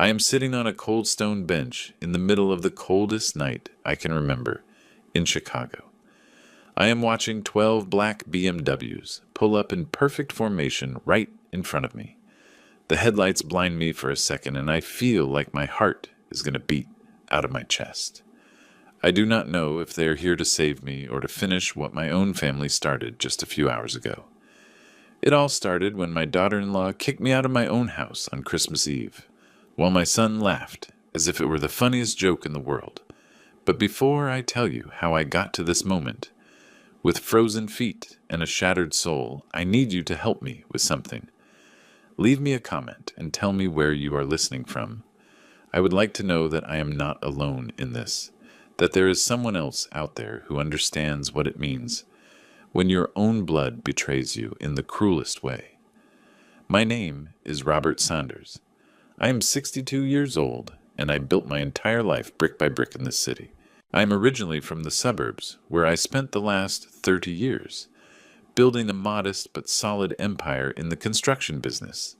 I am sitting on a cold stone bench in the middle of the coldest night I can remember in Chicago. I am watching 12 black BMWs pull up in perfect formation right in front of me. The headlights blind me for a second, and I feel like my heart is going to beat out of my chest. I do not know if they are here to save me or to finish what my own family started just a few hours ago. It all started when my daughter-in-law kicked me out of my own house on Christmas Eve, while my son laughed as if it were the funniest joke in the world. But before I tell you how I got to this moment, with frozen feet and a shattered soul, I need you to help me with something. Leave me a comment and tell me where you are listening from. I would like to know that I am not alone in this, that there is someone else out there who understands what it means when your own blood betrays you in the cruelest way. My name is Robert Saunders. I am 62 years old, and I built my entire life brick by brick in this city. I am originally from the suburbs, where I spent the last 30 years, building a modest but solid empire in the construction business.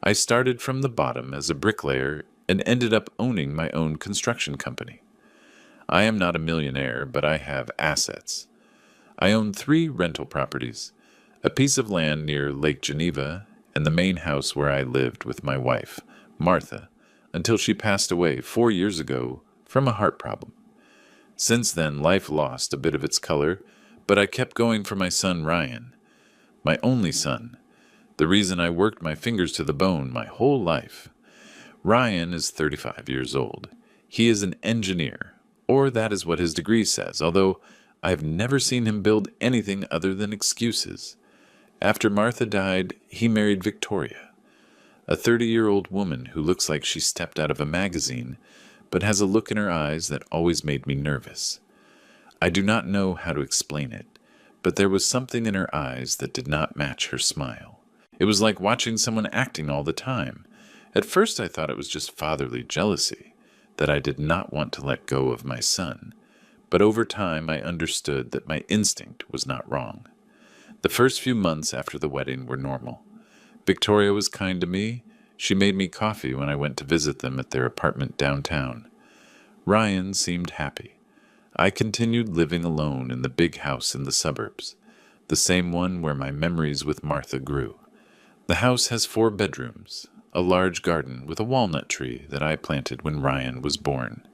I started from the bottom as a bricklayer and ended up owning my own construction company. I am not a millionaire, but I have assets. I own 3 rental properties, a piece of land near Lake Geneva, and the main house where I lived with my wife, Martha, until she passed away 4 years ago from a heart problem. Since then, life lost a bit of its color, but I kept going for my son Ryan, my only son, the reason I worked my fingers to the bone my whole life. Ryan is 35 years old. He is an engineer, or that is what his degree says, although I have never seen him build anything other than excuses. After Martha died, he married Victoria, a 30-year-old woman who looks like she stepped out of a magazine, but has a look in her eyes that always made me nervous. I do not know how to explain it, but there was something in her eyes that did not match her smile. It was like watching someone acting all the time. At first I thought it was just fatherly jealousy, that I did not want to let go of my son. But over time I understood that my instinct was not wrong. The first few months after the wedding were normal. Victoria was kind to me. She made me coffee when I went to visit them at their apartment downtown. Ryan seemed happy. I continued living alone in the big house in the suburbs, the same one where my memories with Martha grew. The house has 4 bedrooms, a large garden with a walnut tree that I planted when Ryan was born,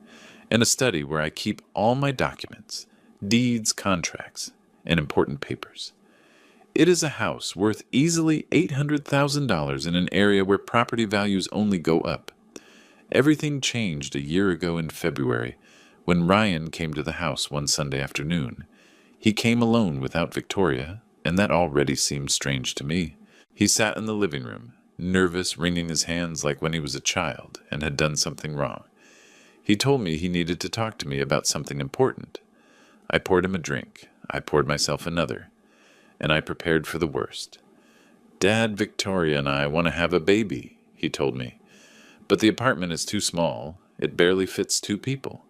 and a study where I keep all my documents, deeds, contracts, and important papers. It is a house worth easily $800,000 in an area where property values only go up. Everything changed a year ago in February when Ryan came to the house one Sunday afternoon. He came alone without Victoria, and that already seemed strange to me. He sat in the living room, nervous, wringing his hands like when he was a child and had done something wrong. He told me he needed to talk to me about something important. I poured him a drink. I poured myself another, and I prepared for the worst. "Dad, Victoria, and I want to have a baby," he told me. "But the apartment is too small. It barely fits 2 people.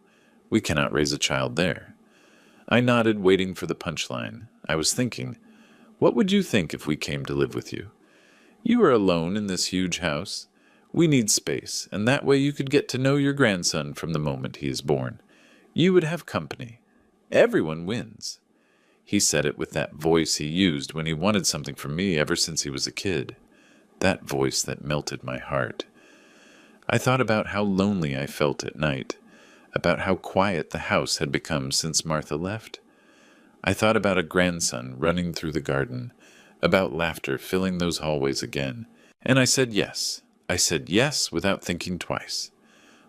We cannot raise a child there." I nodded, waiting for the punchline. I was thinking, what would you think if we came to live with you? You are alone in this huge house. We need space, and that way you could get to know your grandson from the moment he is born. You would have company. Everyone wins. He said it with that voice he used when he wanted something from me ever since he was a kid. That voice that melted my heart. I thought about how lonely I felt at night, about how quiet the house had become since Martha left. I thought about a grandson running through the garden, about laughter filling those hallways again, and I said yes. I said yes without thinking twice.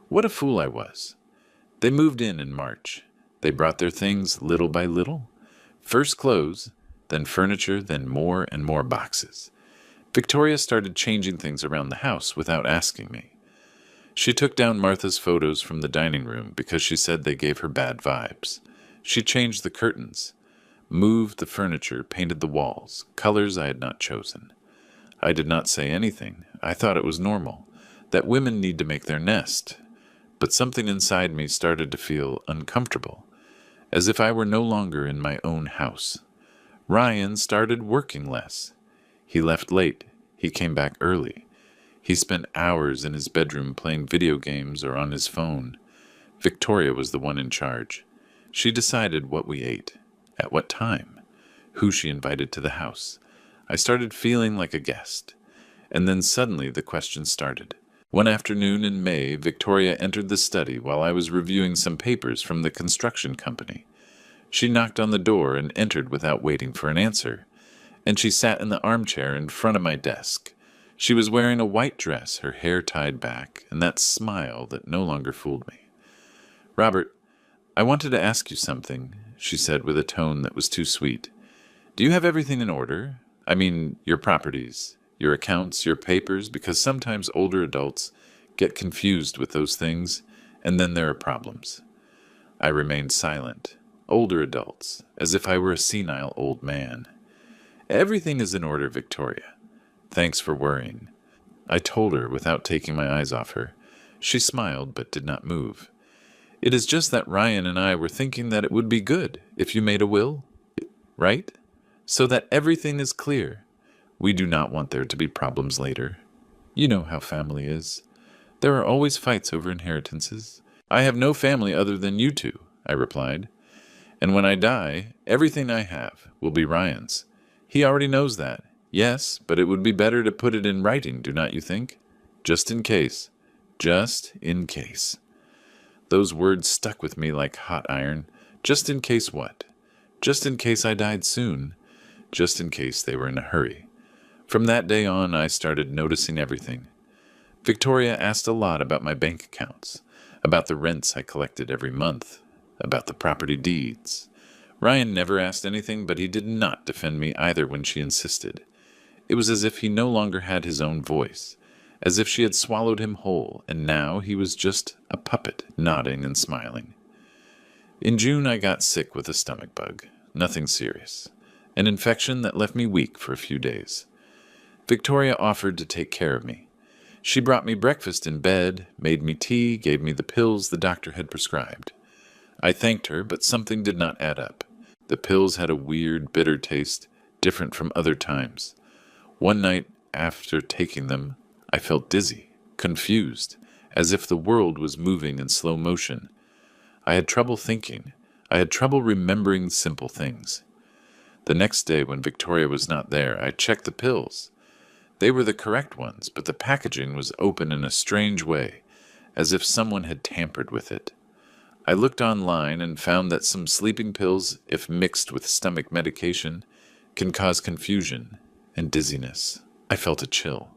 What a fool I was. They moved in March. They brought their things little by little. First clothes, then furniture, then more and more boxes. Victoria started changing things around the house without asking me. She took down Martha's photos from the dining room because she said they gave her bad vibes. She changed the curtains, moved the furniture, painted the walls, colors I had not chosen. I did not say anything. I thought it was normal, that women need to make their nest. But something inside me started to feel uncomfortable, as if I were no longer in my own house. Ryan started working less. He left late. He came back early. He spent hours in his bedroom playing video games or on his phone. Victoria was the one in charge. She decided what we ate, at what time, who she invited to the house. I started feeling like a guest. And then suddenly the questions started. One afternoon in May, Victoria entered the study while I was reviewing some papers from the construction company. She knocked on the door and entered without waiting for an answer, and she sat in the armchair in front of my desk. She was wearing a white dress, her hair tied back, and that smile that no longer fooled me. "Robert, I wanted to ask you something," she said with a tone that was too sweet. "Do you have everything in order? I mean, your properties, your accounts, your papers, because sometimes older adults get confused with those things, and then there are problems." I remained silent. Older adults, as if I were a senile old man. "Everything is in order, Victoria. Thanks for worrying." I told her without taking my eyes off her. She smiled but did not move. "It is just that Ryan and I were thinking that it would be good if you made a will, right? So that everything is clear. We do not want there to be problems later. You know how family is. There are always fights over inheritances." "I have no family other than you two," I replied. "And when I die, everything I have will be Ryan's. He already knows that. Yes, but it would be better to put it in writing, do not you think? Just in case. Just in case." Those words stuck with me like hot iron. Just in case what? Just in case I died soon. Just in case they were in a hurry. From that day on, I started noticing everything. Victoria asked a lot about my bank accounts, about the rents I collected every month, about the property deeds. Ryan never asked anything, but he did not defend me either when she insisted. It was as if he no longer had his own voice, as if she had swallowed him whole, and now he was just a puppet, nodding and smiling. In June, I got sick with a stomach bug. Nothing serious. An infection that left me weak for a few days. Victoria offered to take care of me. She brought me breakfast in bed, made me tea, gave me the pills the doctor had prescribed. I thanked her, but something did not add up. The pills had a weird, bitter taste, different from other times. One night, after taking them, I felt dizzy, confused, as if the world was moving in slow motion. I had trouble thinking. I had trouble remembering simple things. The next day, when Victoria was not there, I checked the pills. They were the correct ones, but the packaging was open in a strange way, as if someone had tampered with it. I looked online and found that some sleeping pills, if mixed with stomach medication, can cause confusion and dizziness. I felt a chill.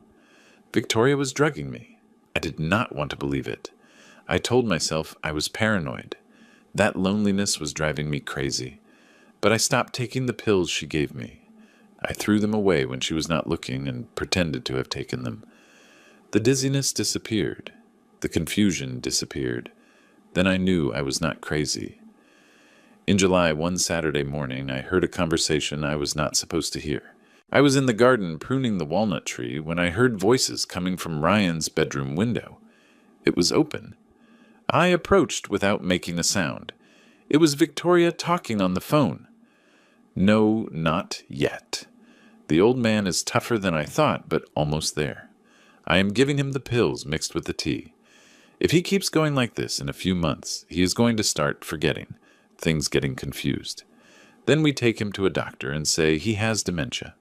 Victoria was drugging me. I did not want to believe it. I told myself I was paranoid. That loneliness was driving me crazy. But I stopped taking the pills she gave me. I threw them away when she was not looking and pretended to have taken them. The dizziness disappeared. The confusion disappeared. Then I knew I was not crazy. In July, one Saturday morning, I heard a conversation I was not supposed to hear. I was in the garden pruning the walnut tree when I heard voices coming from Ryan's bedroom window. It was open. I approached without making a sound. It was Victoria talking on the phone. No, not yet. The old man is tougher than I thought, but almost there. I am giving him the pills mixed with the tea. If he keeps going like this in a few months, he is going to start forgetting, things getting confused. Then we take him to a doctor and say he has dementia.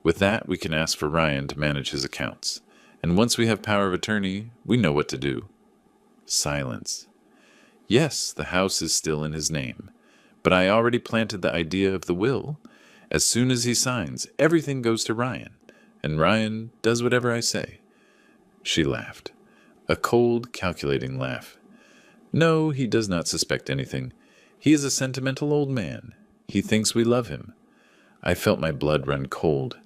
With that, we can ask for Ryan to manage his accounts. And once we have power of attorney, we know what to do. Silence. Yes, the house is still in his name. But I already planted the idea of the will. As soon as he signs, everything goes to Ryan. And Ryan does whatever I say. She laughed. A cold, calculating laugh. No, he does not suspect anything. He is a sentimental old man. He thinks we love him. I felt my blood run cold.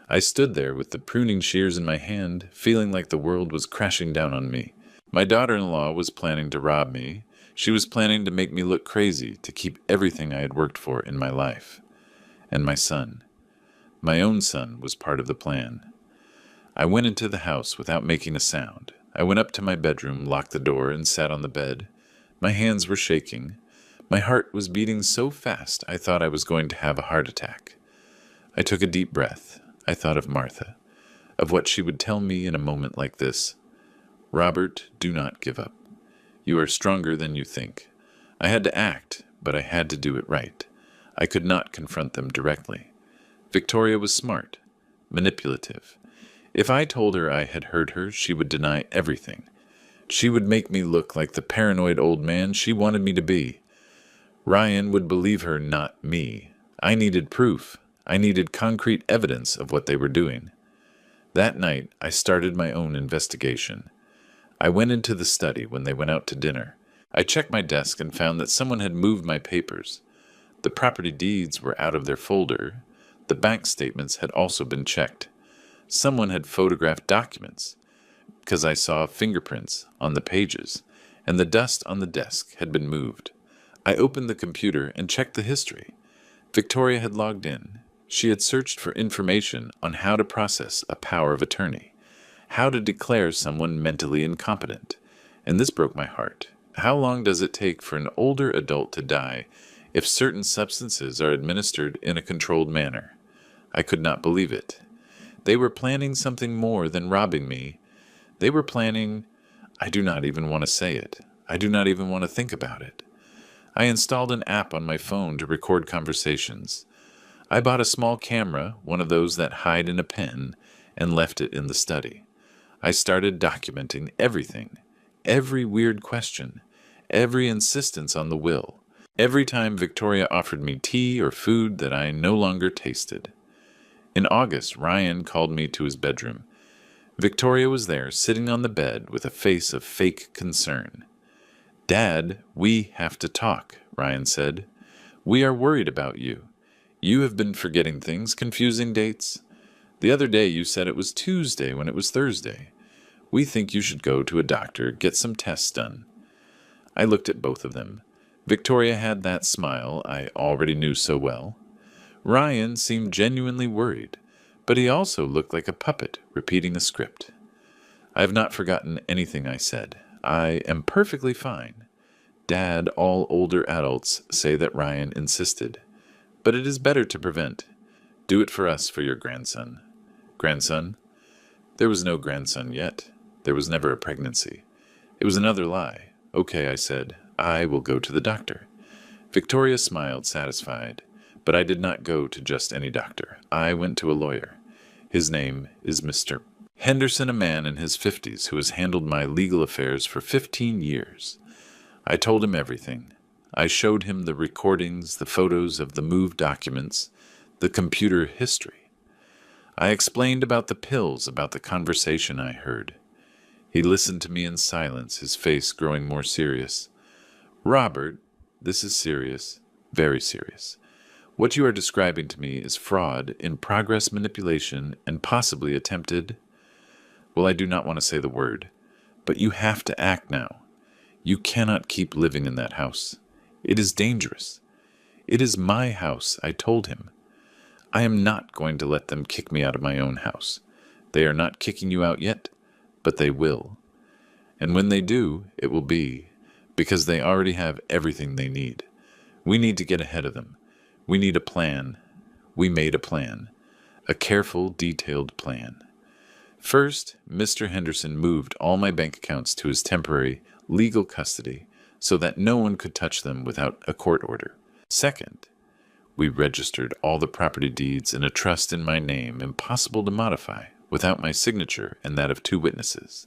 I stood there with the pruning shears in my hand, feeling like the world was crashing down on me. My daughter-in-law was planning to rob me. She was planning to make me look crazy, to keep everything I had worked for in my life. And my son. My own son was part of the plan. I went into the house without making a sound. I went up to my bedroom, locked the door, and sat on the bed. My hands were shaking. My heart was beating so fast I thought I was going to have a heart attack. I took a deep breath. I thought of Martha. of what she would tell me in a moment like this. Robert, do not give up. You are stronger than you think. I had to act, but I had to do it right. I could not confront them directly. Victoria was smart, manipulative. If I told her I had hurt her, she would deny everything. She would make me look like the paranoid old man she wanted me to be. Ryan would believe her, not me. I needed proof. I needed concrete evidence of what they were doing. That night, I started my own investigation. I went into the study when they went out to dinner. I checked my desk and found that someone had moved my papers. The property deeds were out of their folder. The bank statements had also been checked. Someone had photographed documents, because I saw fingerprints on the pages, and the dust on the desk had been moved. I opened the computer and checked the history. Victoria had logged in. She had searched for information on how to process a power of attorney, how to declare someone mentally incompetent. And this broke my heart. How long does it take for an older adult to die if certain substances are administered in a controlled manner? I could not believe it. They were planning something more than robbing me. They were planning... I do not even want to say it. I do not even want to think about it. I installed an app on my phone to record conversations. I bought a small camera, one of those that hide in a pen, and left it in the study. I started documenting everything, every weird question, every insistence on the will, every time Victoria offered me tea or food that I no longer tasted. In August, Ryan called me to his bedroom. Victoria was there, sitting on the bed with a face of fake concern. "Dad, we have to talk," Ryan said. "We are worried about you. You have been forgetting things, confusing dates. The other day you said it was Tuesday when it was Thursday. We think you should go to a doctor, get some tests done." I looked at both of them. Victoria had that smile I already knew so well. Ryan seemed genuinely worried, but he also looked like a puppet repeating a script. I have not forgotten anything I said. I am perfectly fine. Dad, all older adults say that Ryan insisted. But it is better to prevent. Do it for us, for your grandson. Grandson? There was no grandson yet. There was never a pregnancy. It was another lie. Okay, I said. I will go to the doctor. Victoria smiled, satisfied. But I did not go to just any doctor. I went to a lawyer. His name is Mr. Henderson, a man in his 50s who has handled my legal affairs for 15 years. I told him everything. I showed him the recordings, the photos of the moved documents, the computer history. I explained about the pills, about the conversation I heard. He listened to me in silence, his face growing more serious. "Robert, this is serious, very serious. What you are describing to me is fraud, in progress manipulation, and possibly attempted... Well, I do not want to say the word, but you have to act now. You cannot keep living in that house. It is dangerous. It is my house," I told him. "I am not going to let them kick me out of my own house. They are not kicking you out yet, but they will. And when they do, it will be because they already have everything they need. We need to get ahead of them. We need a plan. We made a plan. A careful, detailed plan. First, Mr. Henderson moved all my bank accounts to his temporary legal custody so that no one could touch them without a court order. Second, we registered all the property deeds in a trust in my name impossible to modify without my signature and that of 2 witnesses.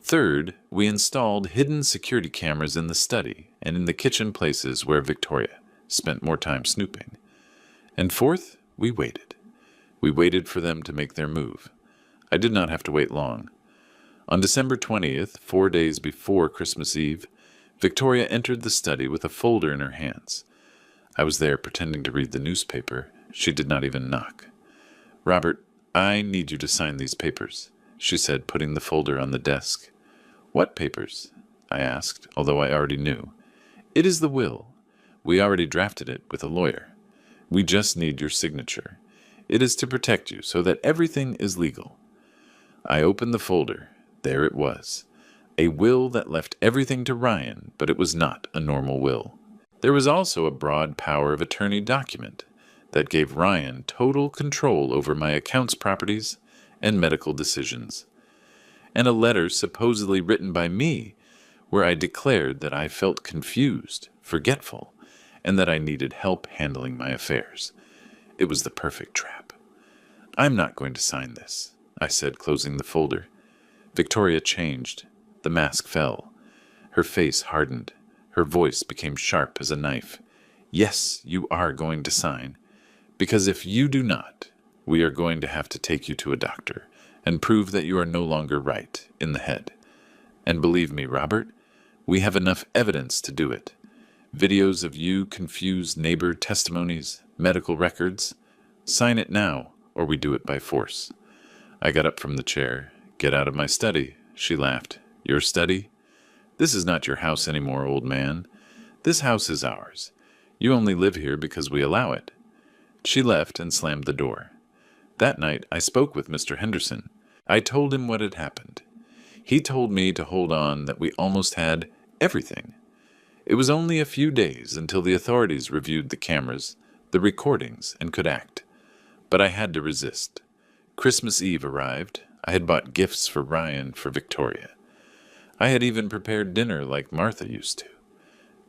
Third, we installed hidden security cameras in the study and in the kitchen places where Victoria spent more time snooping. And fourth, we waited. We waited for them to make their move. I did not have to wait long. On December 20th, 4 days before Christmas Eve, Victoria entered the study with a folder in her hands. I was there pretending to read the newspaper. She did not even knock. "Robert, I need you to sign these papers," she said, putting the folder on the desk. "What papers?" I asked, although I already knew. "It is the will. We already drafted it with a lawyer. We just need your signature. It is to protect you so that everything is legal." I opened the folder. There it was. A will that left everything to Ryan, but it was not a normal will. There was also a broad power of attorney document that gave Ryan total control over my accounts, properties, and medical decisions, and a letter supposedly written by me where I declared that I felt confused, forgetful, and that I needed help handling my affairs. It was the perfect trap. "I'm not going to sign this," I said, closing the folder. Victoria changed. The mask fell. Her face hardened. Her voice became sharp as a knife. "Yes, you are going to sign. Because if you do not, we are going to have to take you to a doctor and prove that you are no longer right in the head. And believe me, Robert, we have enough evidence to do it. Videos of you, confused neighbor testimonies, medical records. Sign it now, or we do it by force." I got up from the chair. "Get out of my study," she laughed. "Your study? This is not your house anymore, old man. This house is ours. You only live here because we allow it." She left and slammed the door. That night I spoke with Mr. Henderson. I told him what had happened. He told me to hold on, that we almost had everything. It was only a few days until the authorities reviewed the cameras, the recordings, and could act. But I had to resist. Christmas Eve arrived. I had bought gifts for Ryan, for Victoria. I had even prepared dinner like Martha used to.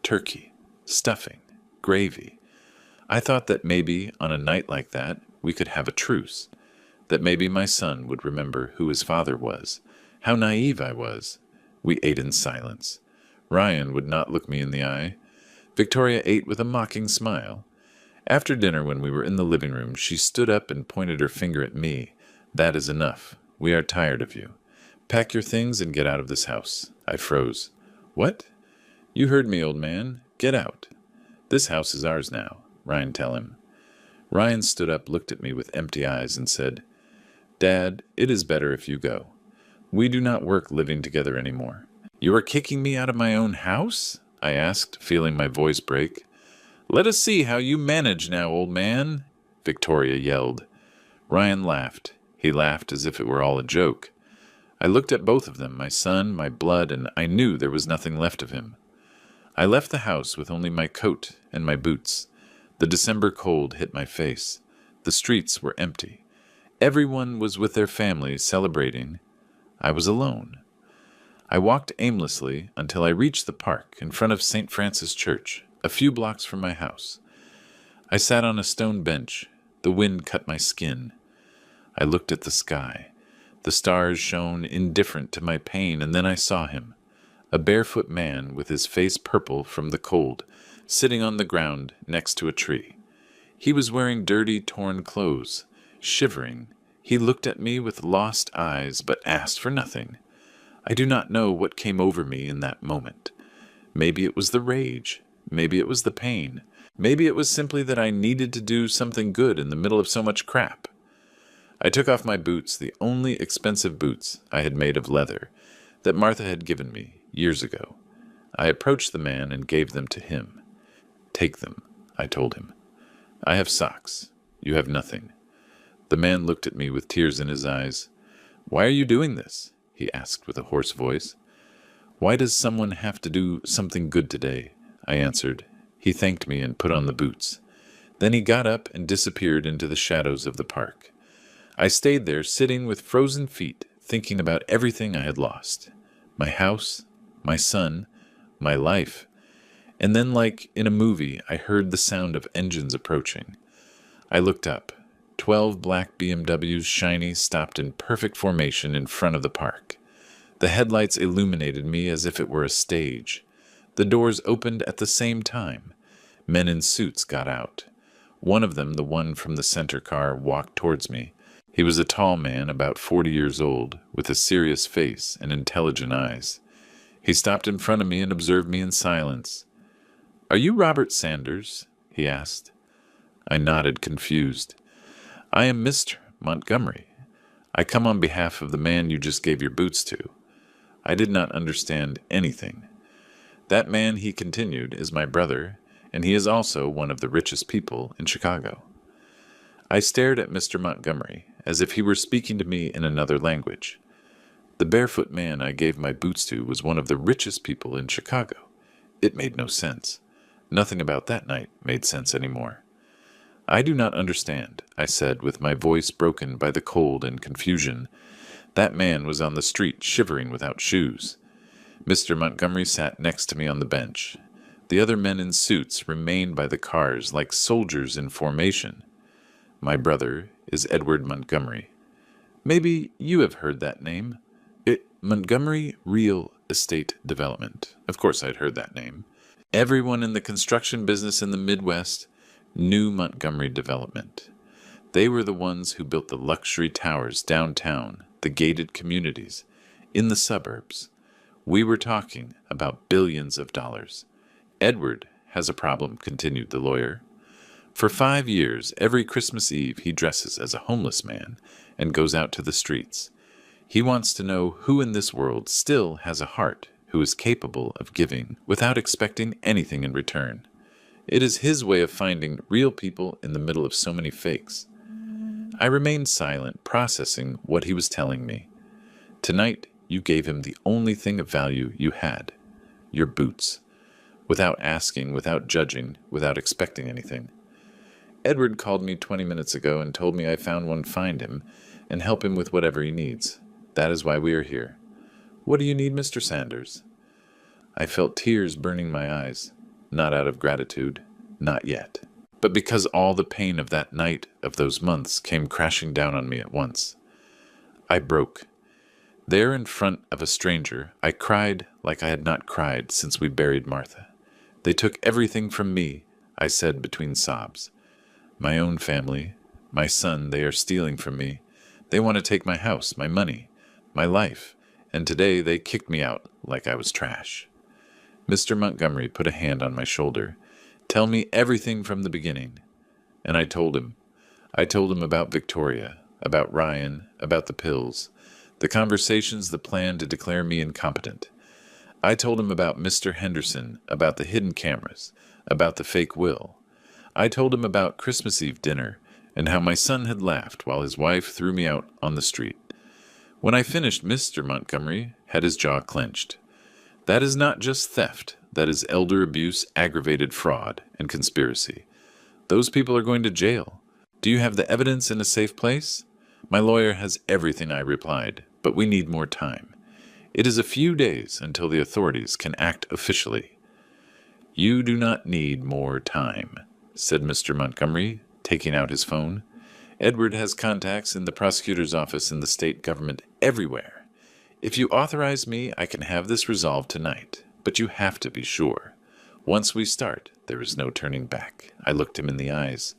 Turkey, stuffing, gravy. I thought that maybe, on a night like that, we could have a truce. That maybe my son would remember who his father was. How naive I was. We ate in silence. Ryan would not look me in the eye. Victoria ate with a mocking smile. After dinner, when we were in the living room, she stood up and pointed her finger at me. "That is enough. We are tired of you. Pack your things and get out of this house." I froze. "What?" "You heard me, old man. Get out. This house is ours now. Ryan, tell him." Ryan stood up, looked at me with empty eyes, and said, "Dad, it is better if you go. We do not work living together anymore." "You are kicking me out of my own house?" I asked, feeling my voice break. "Let us see how you manage now, old man," Victoria yelled. Ryan laughed. He laughed as if it were all a joke. I looked at both of them, my son, my blood, and I knew there was nothing left of him. I left the house with only my coat and my boots. The December cold hit my face. The streets were empty. Everyone was with their families celebrating. I was alone. I walked aimlessly until I reached the park in front of St. Francis Church, a few blocks from my house. I sat on a stone bench. The wind cut my skin. I looked at the sky. The stars shone indifferent to my pain, and then I saw him, a barefoot man with his face purple from the cold, sitting on the ground next to a tree. He was wearing dirty, torn clothes. Shivering, he looked at me with lost eyes, but asked for nothing. I do not know what came over me in that moment. Maybe it was the rage. Maybe it was the pain. Maybe it was simply that I needed to do something good in the middle of so much crap. I took off my boots, the only expensive boots I had made of leather, that Martha had given me years ago. I approached the man and gave them to him. "Take them," I told him. "I have socks. You have nothing." The man looked at me with tears in his eyes. "Why are you doing this?" he asked with a hoarse voice. "Why does someone have to do something good today?" I answered. He thanked me and put on the boots. Then he got up and disappeared into the shadows of the park. I stayed there, sitting with frozen feet, thinking about everything I had lost. My house, my son, my life. And then, like in a movie, I heard the sound of engines approaching. I looked up. 12 black BMWs, shiny, stopped in perfect formation in front of the park. The headlights illuminated me as if it were a stage. The doors opened at the same time. Men in suits got out. One of them, the one from the center car, walked towards me. He was a tall man, about 40 years old, with a serious face and intelligent eyes. He stopped in front of me and observed me in silence. "Are you Robert Sanders?" he asked. I nodded, confused. "I am Mr. Montgomery. I come on behalf of the man you just gave your boots to." I did not understand anything. "That man," he continued, "is my brother, and he is also one of the richest people in Chicago." I stared at Mr. Montgomery, as if he were speaking to me in another language. The barefoot man I gave my boots to was one of the richest people in Chicago. It made no sense. Nothing about that night made sense anymore. I do not understand, I said, with my voice broken by the cold and confusion. That man was on the street shivering without shoes. Mr. Montgomery sat next to me on the bench. The other men in suits remained by the cars like soldiers in formation. My brother is Edward Montgomery. Maybe you have heard that name. Montgomery Real Estate Development. Of course I'd heard that name. Everyone in the construction business in the Midwest knew Montgomery Development. They were the ones who built the luxury towers downtown, the gated communities, in the suburbs. We were talking about billions of dollars. Edward has a problem, continued the lawyer. For 5 years, every Christmas Eve, he dresses as a homeless man and goes out to the streets. He wants to know who in this world still has a heart, who is capable of giving without expecting anything in return. It is his way of finding real people in the middle of so many fakes. I remained silent, processing what he was telling me. Tonight, you gave him the only thing of value you had, your boots, without asking, without judging, without expecting anything. Edward called me 20 minutes ago and told me I found one, find him, and help him with whatever he needs. That is why we are here. What do you need, Mr. Sanders? I felt tears burning my eyes, not out of gratitude, not yet, but because all the pain of that night, of those months, came crashing down on me at once. I broke. There in front of a stranger, I cried like I had not cried since we buried Martha. They took everything from me, I said between sobs. My own family, my son, they are stealing from me. They want to take my house, my money, my life, and today they kicked me out like I was trash. Mr. Montgomery put a hand on my shoulder. Tell me everything from the beginning. And I told him. I told him about Victoria, about Ryan, about the pills, the conversations, the plan to declare me incompetent. I told him about Mr. Henderson, about the hidden cameras, about the fake will. I told him about Christmas Eve dinner and how my son had laughed while his wife threw me out on the street. When I finished, Mr. Montgomery had his jaw clenched. That is not just theft. That is elder abuse, aggravated fraud, and conspiracy. Those people are going to jail. Do you have the evidence in a safe place? My lawyer has everything, I replied, but we need more time. It is a few days until the authorities can act officially. You do not need more time, said Mr. Montgomery, taking out his phone. Edward has contacts in the prosecutor's office and the state government everywhere. If you authorize me, I can have this resolved tonight, but you have to be sure. Once we start, there is no turning back. I looked him in the eyes.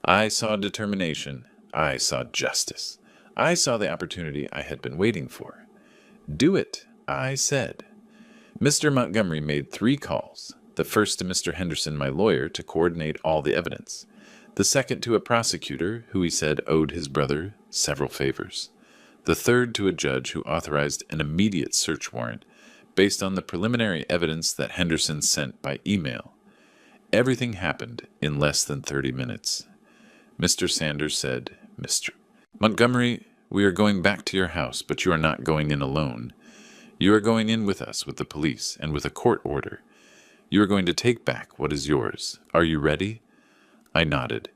I saw determination. I saw justice. I saw the opportunity I had been waiting for. Do it, I said. Mr. Montgomery made 3 calls. The first to Mr. Henderson, my lawyer, to coordinate all the evidence. The second to a prosecutor who he said owed his brother several favors. The third to a judge who authorized an immediate search warrant based on the preliminary evidence that Henderson sent by email. Everything happened in less than 30 minutes. Mr. Sanders said, Mr. Montgomery, we are going back to your house, but you are not going in alone. You are going in with us, with the police, and with a court order. You are going to take back what is yours. Are you ready? I nodded,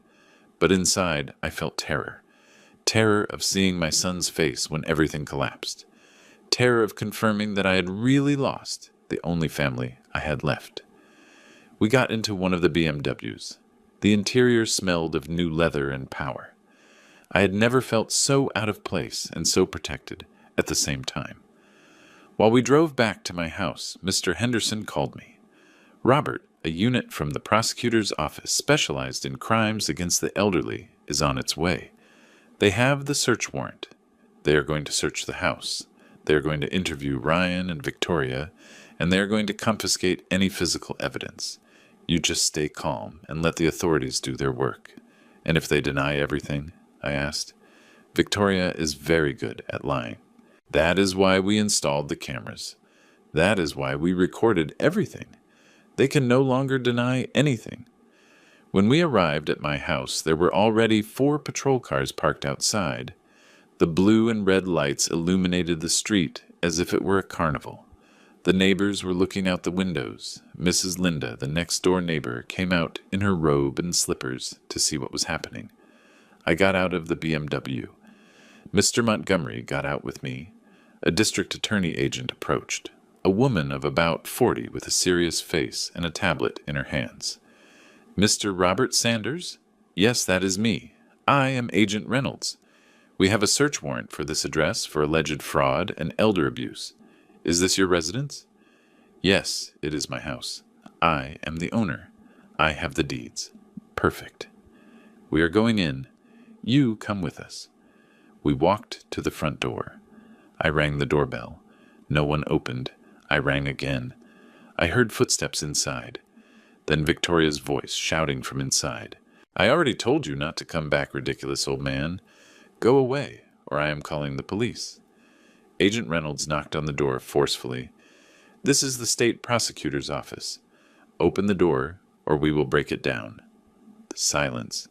but inside I felt terror. Terror of seeing my son's face when everything collapsed. Terror of confirming that I had really lost the only family I had left. We got into one of the BMWs. The interior smelled of new leather and power. I had never felt so out of place and so protected at the same time. While we drove back to my house, Mr. Henderson called me. Robert, a unit from the prosecutor's office specialized in crimes against the elderly, is on its way. They have the search warrant. They are going to search the house. They are going to interview Ryan and Victoria, and they are going to confiscate any physical evidence. You just stay calm and let the authorities do their work. And if they deny everything, I asked. Victoria is very good at lying. That is why we installed the cameras. That is why we recorded everything. They can no longer deny anything. When we arrived at my house, there were already 4 patrol cars parked outside. The blue and red lights illuminated the street as if it were a carnival. The neighbors were looking out the windows. Mrs. Linda, the next-door neighbor, came out in her robe and slippers to see what was happening. I got out of the BMW. Mr. Montgomery got out with me. A district attorney agent approached. A woman of about 40 with a serious face and a tablet in her hands. Mr. Robert Sanders? Yes, that is me. I am Agent Reynolds. We have a search warrant for this address for alleged fraud and elder abuse. Is this your residence? Yes, it is my house. I am the owner. I have the deeds. Perfect. We are going in. You come with us. We walked to the front door. I rang the doorbell. No one opened. I rang again. I heard footsteps inside. Then Victoria's voice shouting from inside. I already told you not to come back, ridiculous old man. Go away, or I am calling the police. Agent Reynolds knocked on the door forcefully. This is the state prosecutor's office. Open the door, or we will break it down. Silence.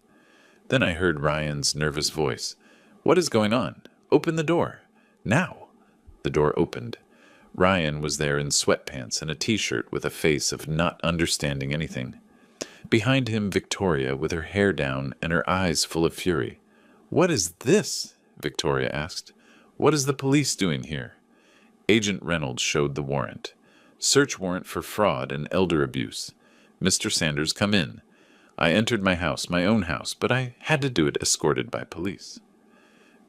Then I heard Ryan's nervous voice. What is going on? Open the door. Now. The door opened. Ryan was there in sweatpants and a t-shirt with a face of not understanding anything. Behind him, Victoria, with her hair down and her eyes full of fury. What is this? Victoria asked. What is the police doing here? Agent Reynolds showed the warrant. Search warrant for fraud and elder abuse. Mr. Sanders, come in. I entered my house, my own house, but I had to do it escorted by police.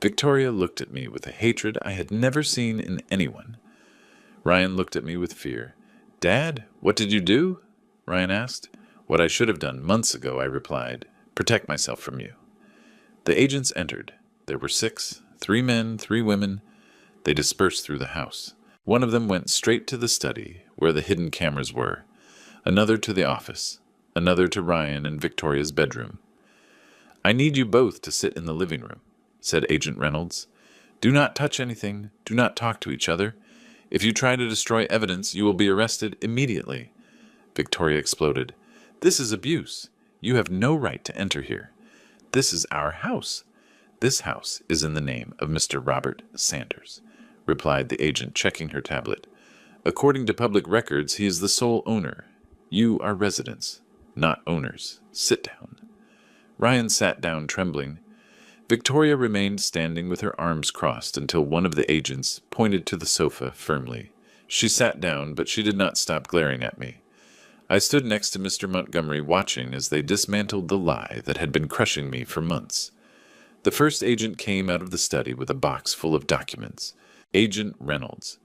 Victoria looked at me with a hatred I had never seen in anyone. Ryan looked at me with fear. Dad, what did you do? Ryan asked. What I should have done months ago, I replied. Protect myself from you. The agents entered. There were 6, 3 men, 3 women. They dispersed through the house. One of them went straight to the study, where the hidden cameras were. Another to the office. Another to Ryan and Victoria's bedroom. I need you both to sit in the living room, said Agent Reynolds. Do not touch anything. Do not talk to each other. If you try to destroy evidence, you will be arrested immediately. Victoria exploded. This is abuse. You have no right to enter here. This is our house. This house is in the name of Mr. Robert Sanders, replied the agent, checking her tablet. According to public records, he is the sole owner. You are residents, not owners. Sit down. Ryan sat down, trembling. Victoria remained standing with her arms crossed until one of the agents pointed to the sofa firmly. She sat down, but she did not stop glaring at me. I stood next to Mr. Montgomery, watching as they dismantled the lie that had been crushing me for months. The first agent came out of the study with a box full of documents. Agent Reynolds.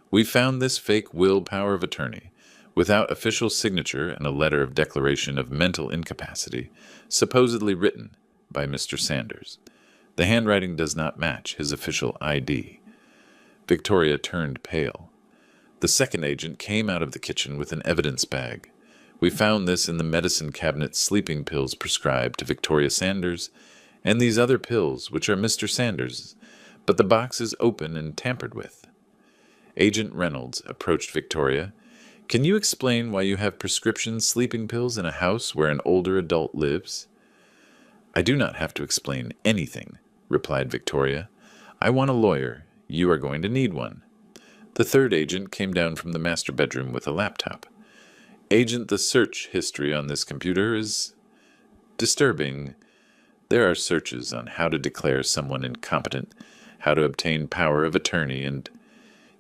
We found this fake will power of attorney, without official signature and a letter of declaration of mental incapacity, supposedly written by Mr. Sanders. The handwriting does not match his official ID. Victoria turned pale. The second agent came out of the kitchen with an evidence bag. We found this in the medicine cabinet, sleeping pills prescribed to Victoria Sanders, and these other pills, which are Mr. Sanders', but the box is open and tampered with. Agent Reynolds approached Victoria. Can you explain why you have prescription sleeping pills in a house where an older adult lives? I do not have to explain anything, replied Victoria. I want a lawyer. You are going to need one. The third agent came down from the master bedroom with a laptop. Agent, the search history on this computer is disturbing. There are searches on how to declare someone incompetent, how to obtain power of attorney, and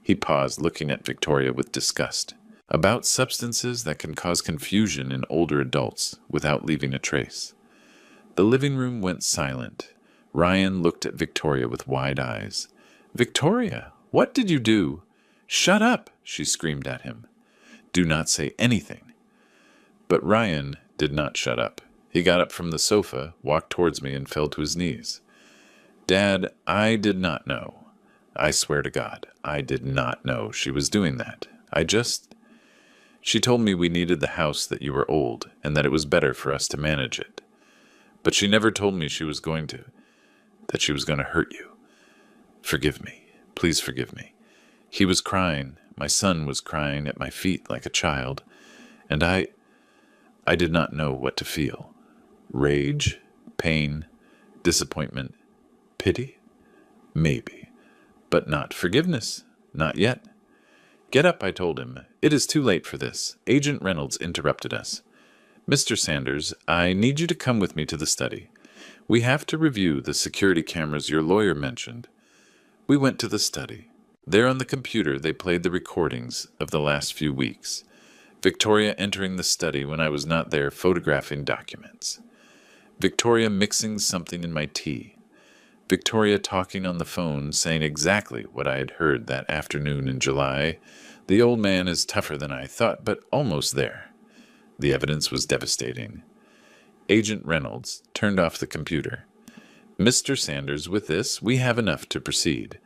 he paused, looking at Victoria with disgust. About substances that can cause confusion in older adults without leaving a trace. The living room went silent. Ryan looked at Victoria with wide eyes. Victoria, what did you do? Shut up, she screamed at him. Do not say anything. But Ryan did not shut up. He got up from the sofa, walked towards me, and fell to his knees. Dad, I did not know. I swear to God, I did not know she was doing that. She told me we needed the house, that you were old, and that it was better for us to manage it. But she never told me that she was going to hurt you. Forgive me. Please forgive me. He was crying. My son was crying at my feet like a child, and I did not know what to feel. Rage, pain, disappointment, pity? Maybe. But not forgiveness. Not yet. Get up, I told him. It is too late for this. Agent Reynolds interrupted us. Mr. Sanders, I need you to come with me to the study. We have to review the security cameras your lawyer mentioned. We went to the study. There on the computer they played the recordings of the last few weeks. Victoria entering the study when I was not there photographing documents. Victoria mixing something in my tea. Victoria talking on the phone, saying exactly what I had heard that afternoon in July. The old man is tougher than I thought, but almost there. The evidence was devastating. Agent Reynolds turned off the computer. Mr. Sanders, with this, we have enough to proceed.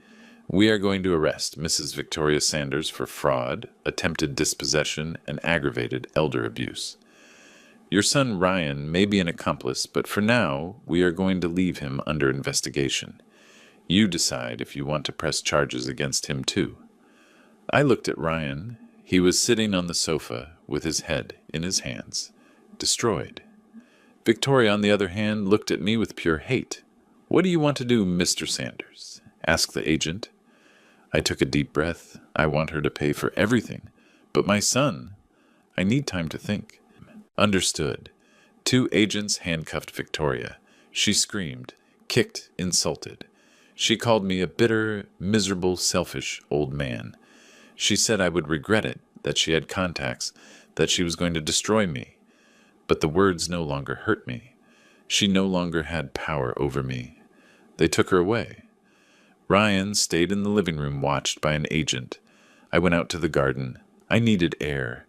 We are going to arrest Mrs. Victoria Sanders for fraud, attempted dispossession, and aggravated elder abuse. Your son Ryan may be an accomplice, but for now, we are going to leave him under investigation. You decide if you want to press charges against him too. I looked at Ryan. He was sitting on the sofa with his head in his hands, destroyed. Victoria, on the other hand, looked at me with pure hate. What do you want to do, Mr. Sanders? Asked the agent. I took a deep breath. I want her to pay for everything. But my son, I need time to think. Understood. 2 agents handcuffed Victoria. She screamed, kicked, insulted. She called me a bitter, miserable, selfish old man. She said I would regret it, that she had contacts, that she was going to destroy me. But the words no longer hurt me. She no longer had power over me. They took her away. Ryan stayed in the living room watched by an agent. I went out to the garden. I needed air.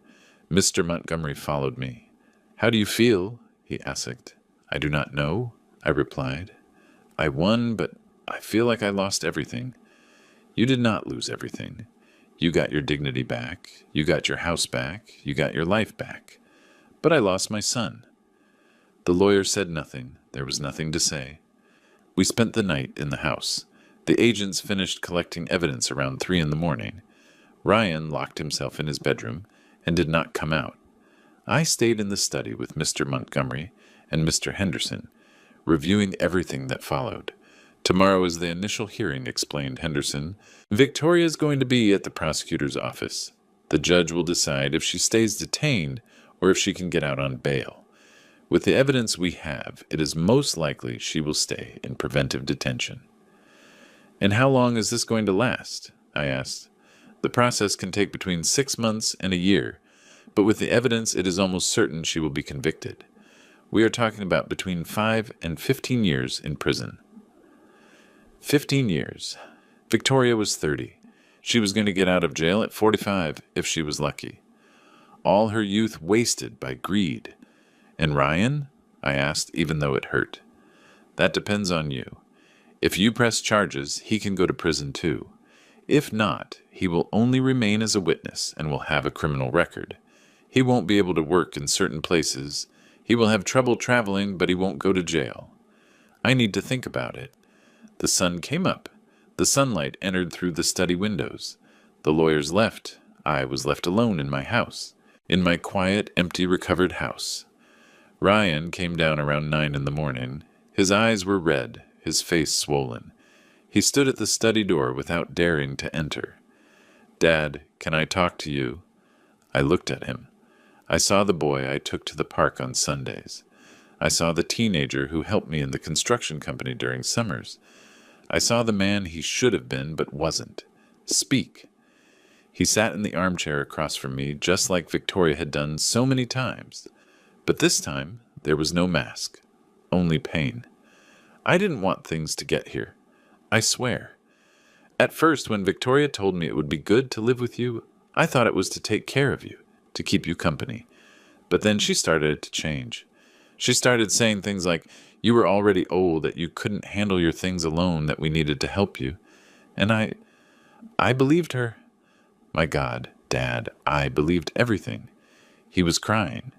Mr. Montgomery followed me. How do you feel? He asked. I do not know, I replied. I won, but I feel like I lost everything. You did not lose everything. You got your dignity back. You got your house back. You got your life back. But I lost my son. The lawyer said nothing. There was nothing to say. We spent the night in the house. The agents finished collecting evidence around 3 a.m. Ryan locked himself in his bedroom and did not come out. I stayed in the study with Mr. Montgomery and Mr. Henderson, reviewing everything that followed. Tomorrow is the initial hearing, explained Henderson. Victoria is going to be at the prosecutor's office. The judge will decide if she stays detained or if she can get out on bail. With the evidence we have, it is most likely she will stay in preventive detention. And how long is this going to last? I asked. The process can take between 6 months and a year, but with the evidence it is almost certain she will be convicted. We are talking about between 5 and 15 years in prison. 15 years. Victoria was 30. She was going to get out of jail at 45 if she was lucky. All her youth wasted by greed. And Ryan? I asked, even though it hurt. That depends on you. If you press charges, he can go to prison too. If not, he will only remain as a witness and will have a criminal record. He won't be able to work in certain places. He will have trouble traveling, but he won't go to jail. I need to think about it. The sun came up. The sunlight entered through the study windows. The lawyers left. I was left alone in my house, in my quiet, empty, recovered house. Ryan came down around 9 a.m. His eyes were red, his face swollen. He stood at the study door without daring to enter. Dad, can I talk to you? I looked at him. I saw the boy I took to the park on Sundays. I saw the teenager who helped me in the construction company during summers. I saw the man he should have been but wasn't. Speak. He sat in the armchair across from me, just like Victoria had done so many times. But this time, there was no mask, only pain. I didn't want things to get here. I swear. At first, when Victoria told me it would be good to live with you, I thought it was to take care of you, to keep you company. But then she started to change. She started saying things like, you were already old, that you couldn't handle your things alone, that we needed to help you. And I believed her. My God, Dad, I believed everything. He was crying.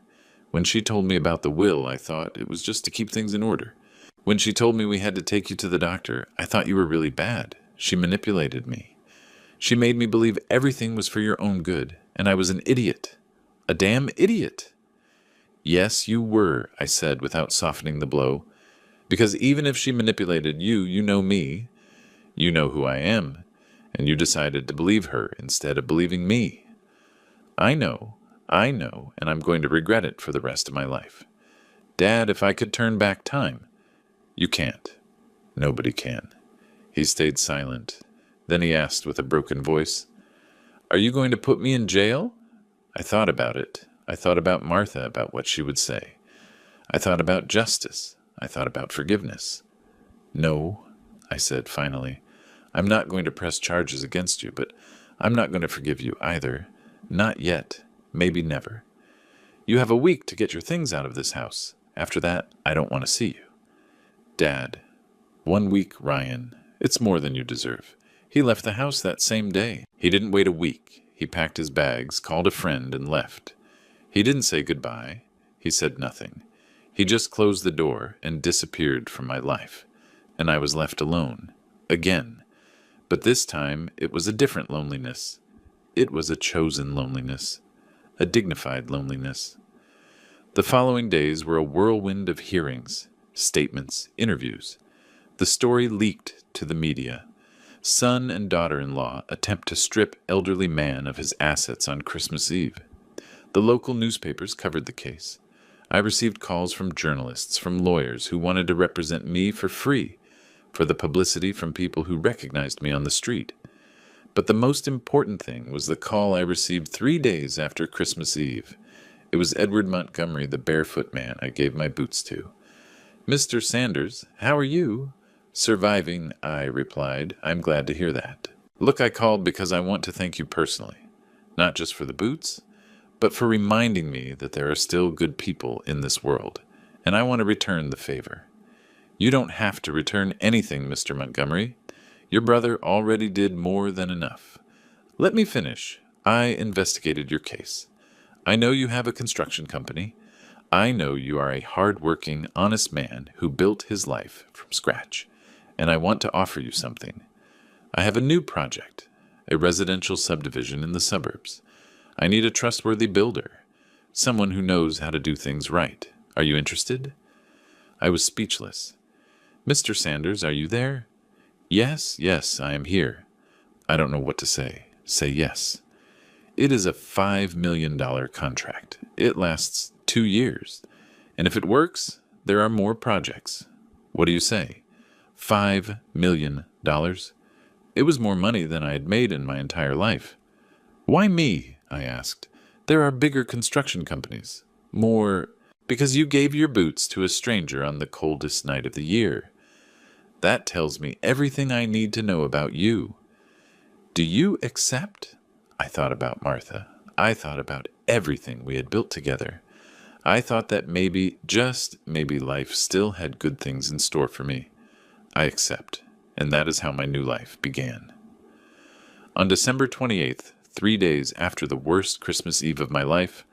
When she told me about the will, I thought it was just to keep things in order. When she told me we had to take you to the doctor, I thought you were really bad. She manipulated me. She made me believe everything was for your own good, and I was an idiot. A damn idiot. Yes, you were, I said without softening the blow. Because even if she manipulated you, you know me. You know who I am. and you decided to believe her instead of believing me. I know, and I'm going to regret it for the rest of my life. Dad, if I could turn back time. You can't. Nobody can. He stayed silent. Then he asked with a broken voice, Are you going to put me in jail? I thought about it. I thought about Martha, about what she would say. I thought about justice. I thought about forgiveness. No, I said finally. I'm not going to press charges against you, but I'm not going to forgive you either. Not yet. Maybe never. You have a week to get your things out of this house. After that, I don't want to see you. Dad. 1 week, Ryan. It's more than you deserve. He left the house that same day. He didn't wait a week. He packed his bags, called a friend, and left. He didn't say goodbye. He said nothing. He just closed the door and disappeared from my life. And I was left alone. Again. But this time, it was a different loneliness. It was a chosen loneliness. A dignified loneliness. The following days were a whirlwind of hearings, statements, interviews. The story leaked to the media. Son and daughter-in-law attempt to strip elderly man of his assets on Christmas Eve. The local newspapers covered the case. I received calls from journalists, from lawyers who wanted to represent me for free, for the publicity from people who recognized me on the street. But the most important thing was the call I received 3 days after Christmas Eve. It was Edward Montgomery, the barefoot man I gave my boots to. Mr. Sanders, how are you? Surviving, I replied. I'm glad to hear that. Look, I called because I want to thank you personally, not just for the boots, but for reminding me that there are still good people in this world, and I want to return the favor. You don't have to return anything, Mr. Montgomery. Your brother already did more than enough. Let me finish. I investigated your case. I know you have a construction company. I know you are a hard-working, honest man who built his life from scratch, and I want to offer you something. I have a new project, a residential subdivision in the suburbs. I need a trustworthy builder, someone who knows how to do things right. Are you interested? I was speechless. Mr. Sanders, are you there? Yes, I am here. I don't know what to say. Say yes. It is a $5 million contract. It lasts 2 years. And if it works, there are more projects. What do you say? $5 million? It was more money than I had made in my entire life. Why me? I asked. There are bigger construction companies. More, because you gave your boots to a stranger on the coldest night of the year. That tells me everything I need to know about you. Do you accept? I thought about Martha. I thought about everything we had built together. I thought that maybe, just maybe, life still had good things in store for me. I accept, and that is how my new life began. On December 28th, 3 days after the worst Christmas Eve of my life,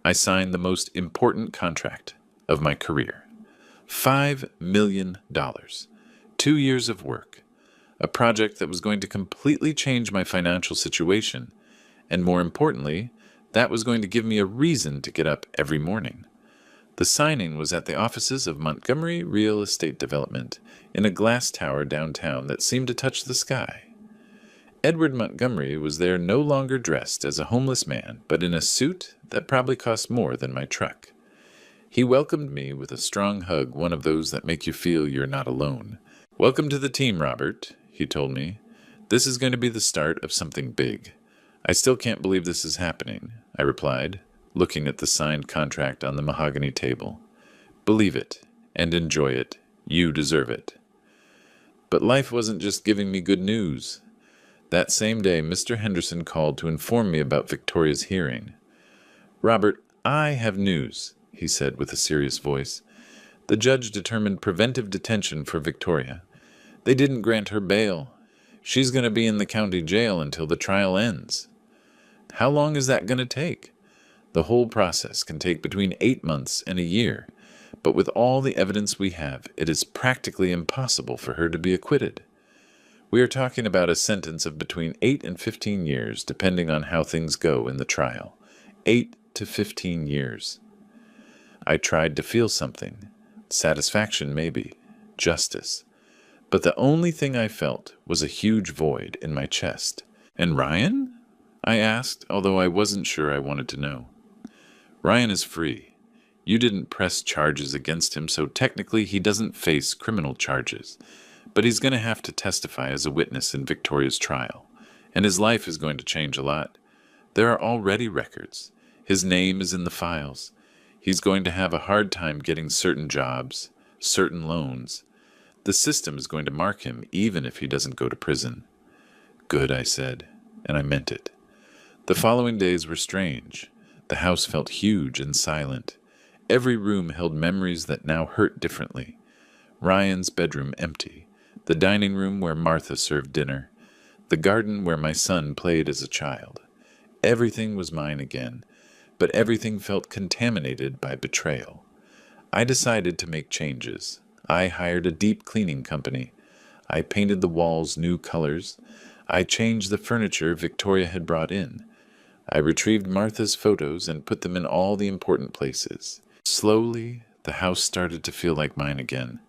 I signed the most important contract of my career. $5 million. 2 years of work. A project that was going to completely change my financial situation, and more importantly, that was going to give me a reason to get up every morning. The signing was at the offices of Montgomery Real Estate Development in a glass tower downtown that seemed to touch the sky. Edward Montgomery was there no longer dressed as a homeless man, but in a suit that probably cost more than my truck. He welcomed me with a strong hug, one of those that make you feel you're not alone. Welcome to the team, Robert, he told me. This is going to be the start of something big. I still can't believe this is happening, I replied, looking at the signed contract on the mahogany table. Believe it and enjoy it. You deserve it. But life wasn't just giving me good news. That same day, Mr. Henderson called to inform me about Victoria's hearing. Robert, I have news, he said with a serious voice. The judge determined preventive detention for Victoria. They didn't grant her bail. She's going to be in the county jail until the trial ends. How long is that going to take? The whole process can take between 8 months and a year, but with all the evidence we have, it is practically impossible for her to be acquitted. We are talking about a sentence of between 8 and 15 years, depending on how things go in the trial. 8 to 15 years. I tried to feel something. Satisfaction, maybe. Justice. But the only thing I felt was a huge void in my chest. And Ryan? I asked, although I wasn't sure I wanted to know. Ryan is free. You didn't press charges against him, so technically he doesn't face criminal charges. But he's going to have to testify as a witness in Victoria's trial. And his life is going to change a lot. There are already records. His name is in the files. He's going to have a hard time getting certain jobs, certain loans. The system is going to mark him even if he doesn't go to prison. Good, I said, and I meant it. The following days were strange. The house felt huge and silent. Every room held memories that now hurt differently. Ryan's bedroom empty. The dining room where Martha served dinner. The garden where my son played as a child. Everything was mine again, but everything felt contaminated by betrayal. I decided to make changes. I hired a deep cleaning company. I painted the walls new colors. I changed the furniture Victoria had brought in. I retrieved Martha's photos and put them in all the important places. Slowly, the house started to feel like mine again.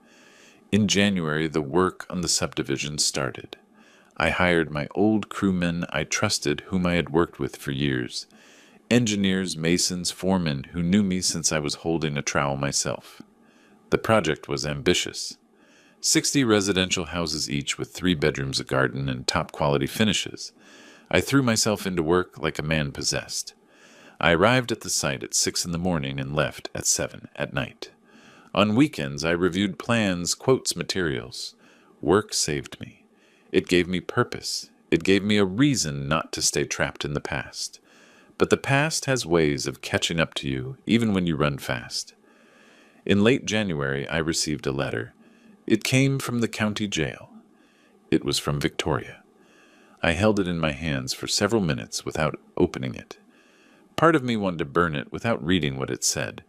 In January, the work on the subdivision started. I hired my old crewmen I trusted whom I had worked with for years. Engineers, masons, foremen who knew me since I was holding a trowel myself. The project was ambitious. 60 residential houses each with 3 bedrooms, a garden, and top-quality finishes. I threw myself into work like a man possessed. I arrived at the site at 6 in the morning and left at 7 at night. On weekends, I reviewed plans, quotes, materials. Work saved me. It gave me purpose. It gave me a reason not to stay trapped in the past. But the past has ways of catching up to you, even when you run fast. In late January, I received a letter. It came from the county jail. It was from Victoria. I held it in my hands for several minutes without opening it. Part of me wanted to burn it without reading what it said,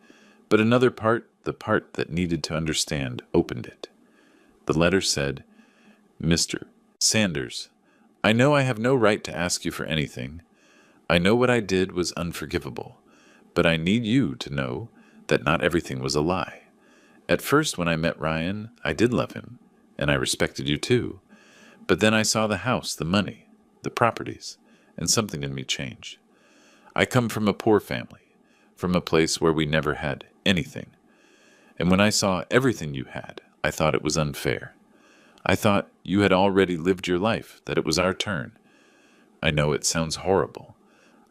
but another part, the part that needed to understand, opened it. The letter said, "Mr. Sanders, I know I have no right to ask you for anything. I know what I did was unforgivable, but I need you to know that not everything was a lie. At first, when I met Ryan, I did love him, and I respected you too. But then I saw the house, the money, the properties, and something in me changed. I come from a poor family, from a place where we never had anything. And when I saw everything you had, I thought it was unfair. I thought you had already lived your life, that it was our turn. I know it sounds horrible.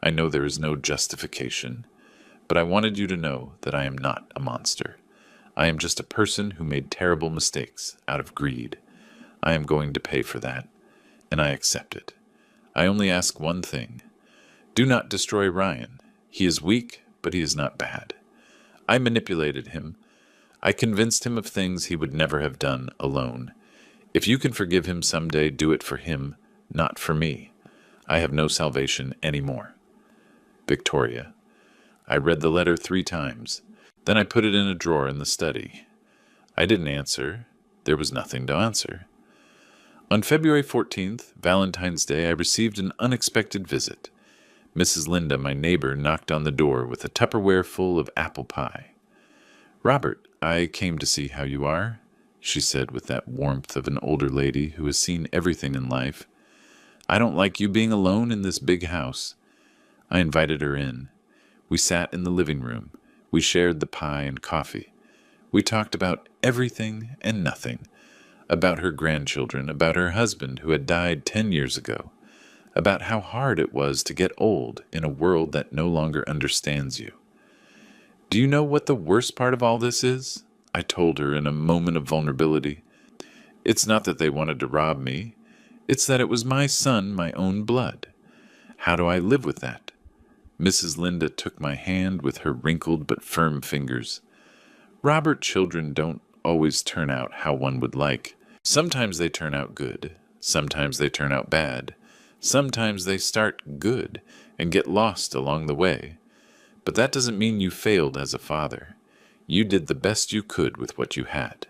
I know there is no justification. But I wanted you to know that I am not a monster. I am just a person who made terrible mistakes out of greed. I am going to pay for that, and I accept it. I only ask one thing. Do not destroy Ryan. He is weak, but he is not bad. I manipulated him. I convinced him of things he would never have done alone. If you can forgive him someday, do it for him, not for me. I have no salvation anymore. Victoria." I read the letter 3 times. Then I put it in a drawer in the study. I didn't answer. There was nothing to answer. On February 14th, Valentine's Day, I received an unexpected visit. Mrs. Linda, my neighbor, knocked on the door with a Tupperware full of apple pie. "Robert, I came to see how you are," she said with that warmth of an older lady who has seen everything in life. "I don't like you being alone in this big house." I invited her in. We sat in the living room. We shared the pie and coffee. We talked about everything and nothing. About her grandchildren, about her husband who had died 10 years ago, about how hard it was to get old in a world that no longer understands you. "Do you know what the worst part of all this is?" I told her in a moment of vulnerability. "It's not that they wanted to rob me. It's that it was my son, my own blood. How do I live with that?" Mrs. Linda took my hand with her wrinkled but firm fingers. "Robert, children don't always turn out how one would like. Sometimes they turn out good. Sometimes they turn out bad. Sometimes they start good and get lost along the way. But that doesn't mean you failed as a father. You did the best you could with what you had.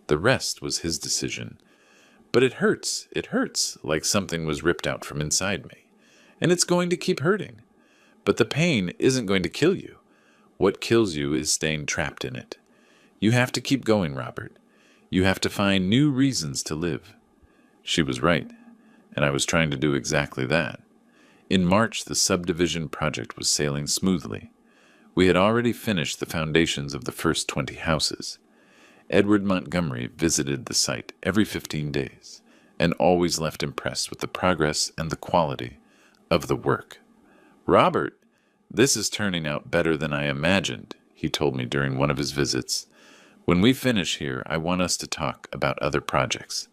The rest was his decision. But it hurts, like something was ripped out from inside me. And it's going to keep hurting. But the pain isn't going to kill you. What kills you is staying trapped in it. You have to keep going, Robert. You have to find new reasons to live. She was right, and I was trying to do exactly that. In March, the subdivision project was sailing smoothly. We had already finished the foundations of the first 20 houses. Edward Montgomery visited the site every 15 days and always left impressed with the progress and the quality of the work. "Robert, this is turning out better than I imagined," he told me during one of his visits. "When we finish here, I want us to talk about other projects.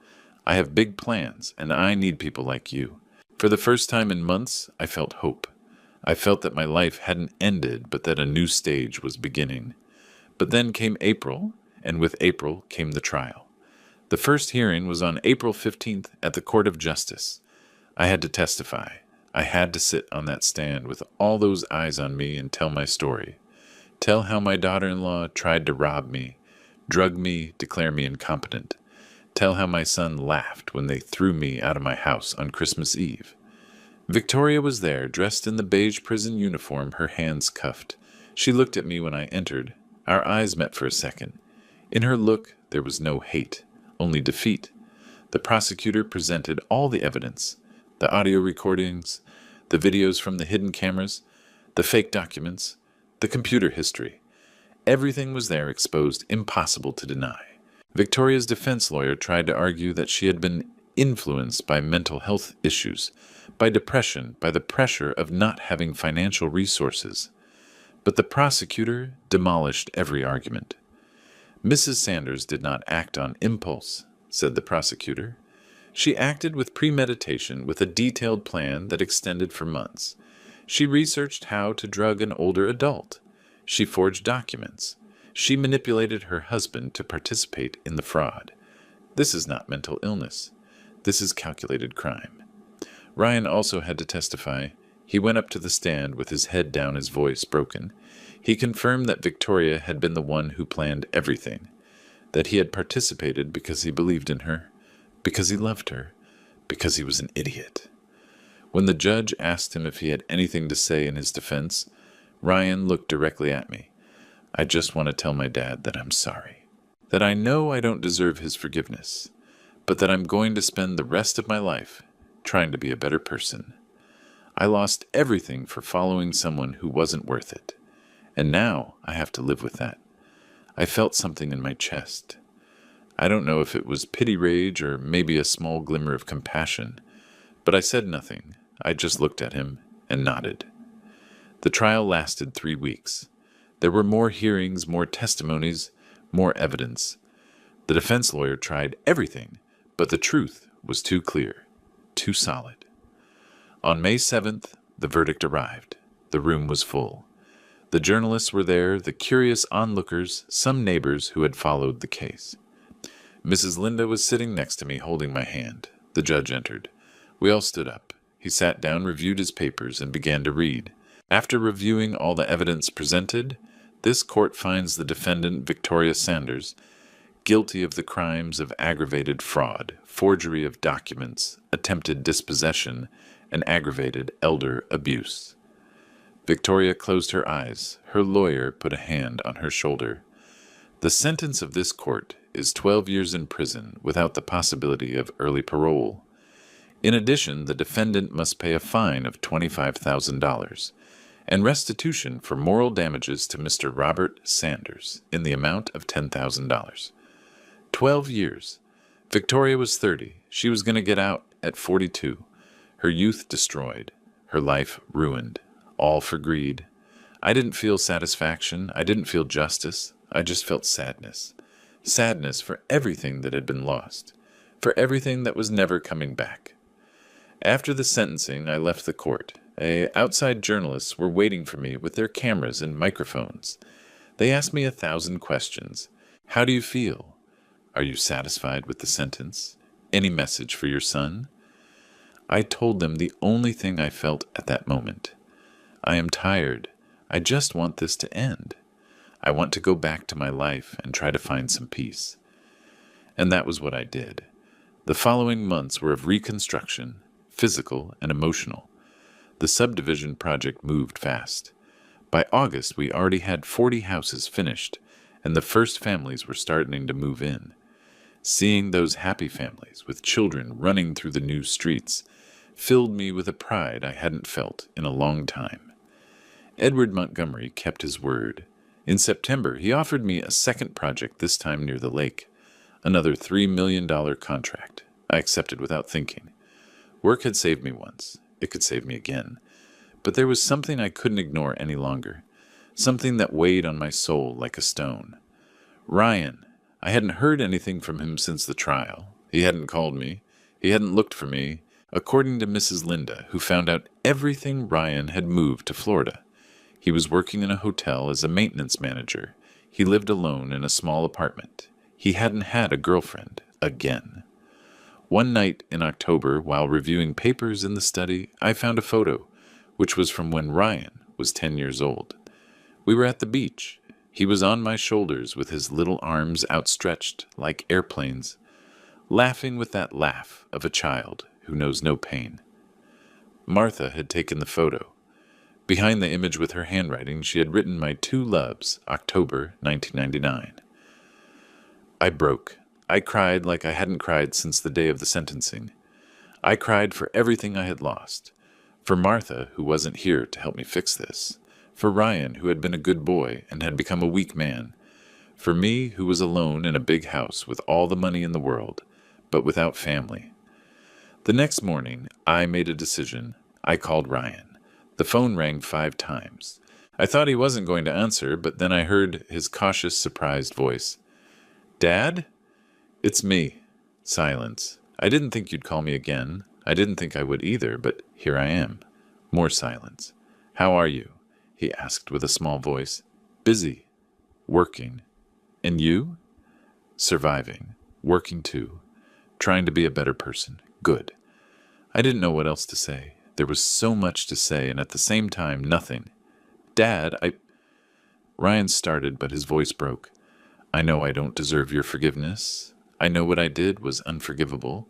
I have big plans, and I need people like you." For the first time in months, I felt hope. I felt that my life hadn't ended, but that a new stage was beginning. But then came April, and with April came the trial. The first hearing was on April 15th at the Court of Justice. I had to testify. I had to sit on that stand with all those eyes on me and tell my story. Tell how my daughter-in-law tried to rob me, drug me, declare me incompetent. Tell how my son laughed when they threw me out of my house on Christmas Eve. Victoria was there, dressed in the beige prison uniform, her hands cuffed. She looked at me when I entered. Our eyes met for a second. In her look, there was no hate, only defeat. The prosecutor presented all the evidence, the audio recordings, the videos from the hidden cameras, the fake documents, the computer history. Everything was there exposed, impossible to deny. Victoria's defense lawyer tried to argue that she had been influenced by mental health issues, by depression, by the pressure of not having financial resources. But the prosecutor demolished every argument. "Mrs. Sanders did not act on impulse," said the prosecutor. "She acted with premeditation, with a detailed plan that extended for months. She researched how to drug an older adult. She forged documents. She manipulated her husband to participate in the fraud. This is not mental illness. This is calculated crime." Ryan also had to testify. He went up to the stand with his head down, his voice broken. He confirmed that Victoria had been the one who planned everything, that he had participated because he believed in her, because he loved her, because he was an idiot. When the judge asked him if he had anything to say in his defense, Ryan looked directly at me. "I just want to tell my dad that I'm sorry, that I know I don't deserve his forgiveness, but that I'm going to spend the rest of my life trying to be a better person. I lost everything for following someone who wasn't worth it, and now I have to live with that." I felt something in my chest. I don't know if it was pity rage or maybe a small glimmer of compassion, but I said nothing. I just looked at him and nodded. The trial lasted 3 weeks. There were more hearings, more testimonies, more evidence. The defense lawyer tried everything, but the truth was too clear, too solid. On May 7th, the verdict arrived. The room was full. The journalists were there, the curious onlookers, some neighbors who had followed the case. Mrs. Linda was sitting next to me, holding my hand. The judge entered. We all stood up. He sat down, reviewed his papers, and began to read. After reviewing all the evidence presented, this court finds the defendant, Victoria Sanders, guilty of the crimes of aggravated fraud, forgery of documents, attempted dispossession, and aggravated elder abuse. Victoria closed her eyes. Her lawyer put a hand on her shoulder. "The sentence of this court is 12 years in prison without the possibility of early parole. In addition, the defendant must pay a fine of $25,000 and restitution for moral damages to Mr. Robert Sanders in the amount of $10,000. 12 years. Victoria was 30. She was going to get out at 42. Her youth destroyed. Her life ruined. All for greed. I didn't feel satisfaction. I didn't feel justice. I just felt sadness. Sadness for everything that had been lost. For everything that was never coming back. After the sentencing, I left the court. Outside journalists were waiting for me with their cameras and microphones. They asked me 1,000 questions. How do you feel? Are you satisfied with the sentence? Any message for your son? I told them the only thing I felt at that moment. I am tired. I just want this to end. I want to go back to my life and try to find some peace. And that was what I did. The following months were of reconstruction, physical and emotional. The subdivision project moved fast. By August, we already had 40 houses finished, and the first families were starting to move in. Seeing those happy families with children running through the new streets filled me with a pride I hadn't felt in a long time. Edward Montgomery kept his word. In September, he offered me a second project, this time near the lake. Another $3 million contract. I accepted without thinking. Work had saved me once. It could save me again. But there was something I couldn't ignore any longer. Something that weighed on my soul like a stone. Ryan. I hadn't heard anything from him since the trial. He hadn't called me. He hadn't looked for me. According to Mrs. Linda, who found out everything, Ryan had moved to Florida. He was working in a hotel as a maintenance manager. He lived alone in a small apartment. He hadn't had a girlfriend again. One night in October, while reviewing papers in the study, I found a photo, which was from when Ryan was 10 years old. We were at the beach. He was on my shoulders with his little arms outstretched like airplanes, laughing with that laugh of a child who knows no pain. Martha had taken the photo. Behind the image with her handwriting, she had written my two loves, October 1999. I broke. I cried like I hadn't cried since the day of the sentencing. I cried for everything I had lost. For Martha, who wasn't here to help me fix this. For Ryan, who had been a good boy and had become a weak man. For me, who was alone in a big house with all the money in the world, but without family. The next morning, I made a decision. I called Ryan. The phone rang 5 times. I thought he wasn't going to answer, but then I heard his cautious, surprised voice. "Dad? It's me." Silence. I didn't think you'd call me again. I didn't think I would either, but here I am. More silence. "How are you?" he asked with a small voice. "Busy. Working. And you?" "Surviving. Working too. Trying to be a better person. Good." I didn't know what else to say. There was so much to say, and at the same time, nothing. "Dad, Ryan started, but his voice broke. "I know I don't deserve your forgiveness. I know what I did was unforgivable,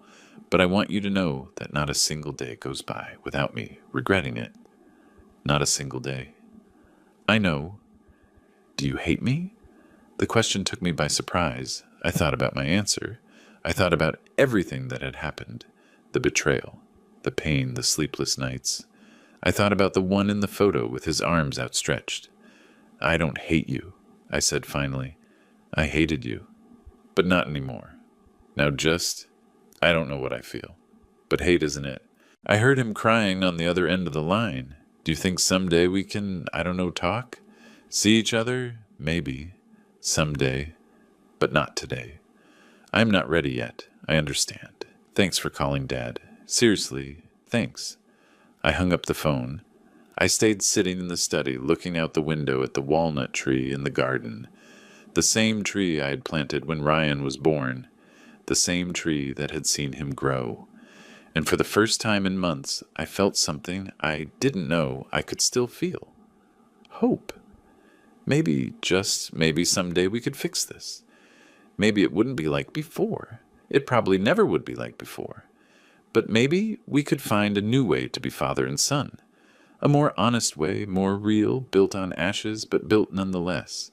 but I want you to know that not a single day goes by without me regretting it. Not a single day." "I know." "Do you hate me?" The question took me by surprise. I thought about my answer. I thought about everything that had happened. The betrayal, the pain, the sleepless nights. I thought about the one in the photo with his arms outstretched. "I don't hate you," I said finally. "I hated you, but not anymore. Now I don't know what I feel, but hate isn't it." I heard him crying on the other end of the line. "Do you think someday we can, talk? See each other? Maybe. Someday. But not today. I'm not ready yet. I understand. Thanks for calling, Dad. Seriously, thanks." I hung up the phone. I stayed sitting in the study, looking out the window at the walnut tree in the garden. The same tree I had planted when Ryan was born. The same tree that had seen him grow. And for the first time in months, I felt something I didn't know I could still feel. Hope. Maybe, just maybe someday we could fix this. Maybe it wouldn't be like before. It probably never would be like before. But maybe we could find a new way to be father and son. A more honest way, more real, built on ashes, but built nonetheless.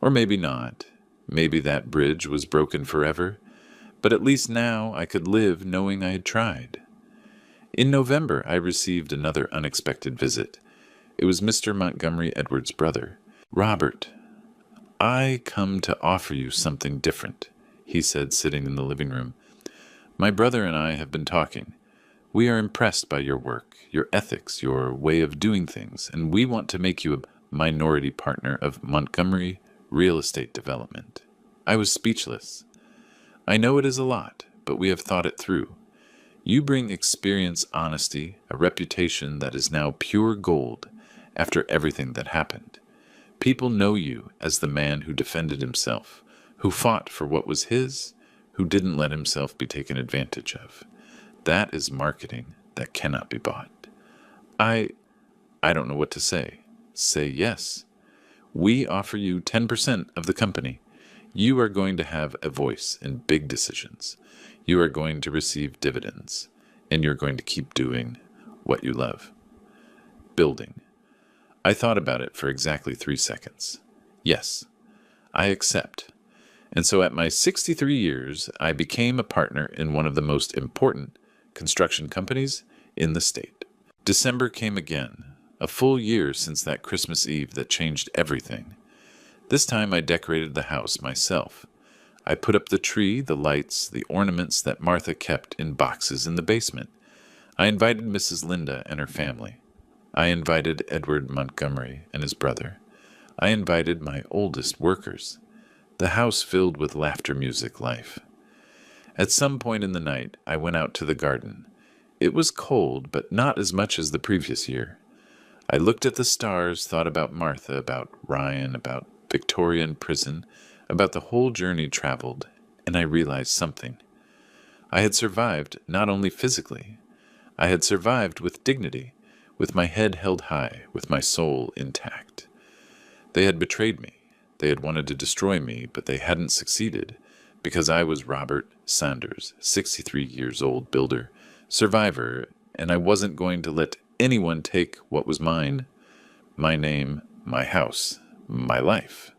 Or maybe not. Maybe that bridge was broken forever. But at least now I could live knowing I had tried. In November, I received another unexpected visit. It was Mr. Montgomery Edwards' brother. "Robert, I come to offer you something different," he said, sitting in the living room. "My brother and I have been talking. We are impressed by your work, your ethics, your way of doing things, and we want to make you a minority partner of Montgomery Real Estate Development." I was speechless. "I know it is a lot, but we have thought it through. You bring experience, honesty, a reputation that is now pure gold after everything that happened. People know you as the man who defended himself, who fought for what was his, who didn't let himself be taken advantage of. That is marketing that cannot be bought." I don't know what to say. Say yes. We offer you 10% of the company. You are going to have a voice in big decisions. You are going to receive dividends, and you're going to keep doing what you love. Building. I thought about it for exactly 3 seconds. Yes, I accept. And so at my 63 years, I became a partner in one of the most important construction companies in the state. December came again, a full year since that Christmas Eve that changed everything. This time I decorated the house myself. I put up the tree, the lights, the ornaments that Martha kept in boxes in the basement. I invited Mrs. Linda and her family. I invited Edward Montgomery and his brother. I invited my oldest workers. The house filled with laughter, music, life. At some point in the night, I went out to the garden. It was cold, but not as much as the previous year. I looked at the stars, thought about Martha, about Ryan, about Victoria in prison, about the whole journey traveled, and I realized something. I had survived not only physically, I had survived with dignity, with my head held high, with my soul intact. They had betrayed me. They had wanted to destroy me, but they hadn't succeeded, because I was Robert Sanders, 63 years old builder, survivor, and I wasn't going to let anyone take what was mine, my name, my house, my life.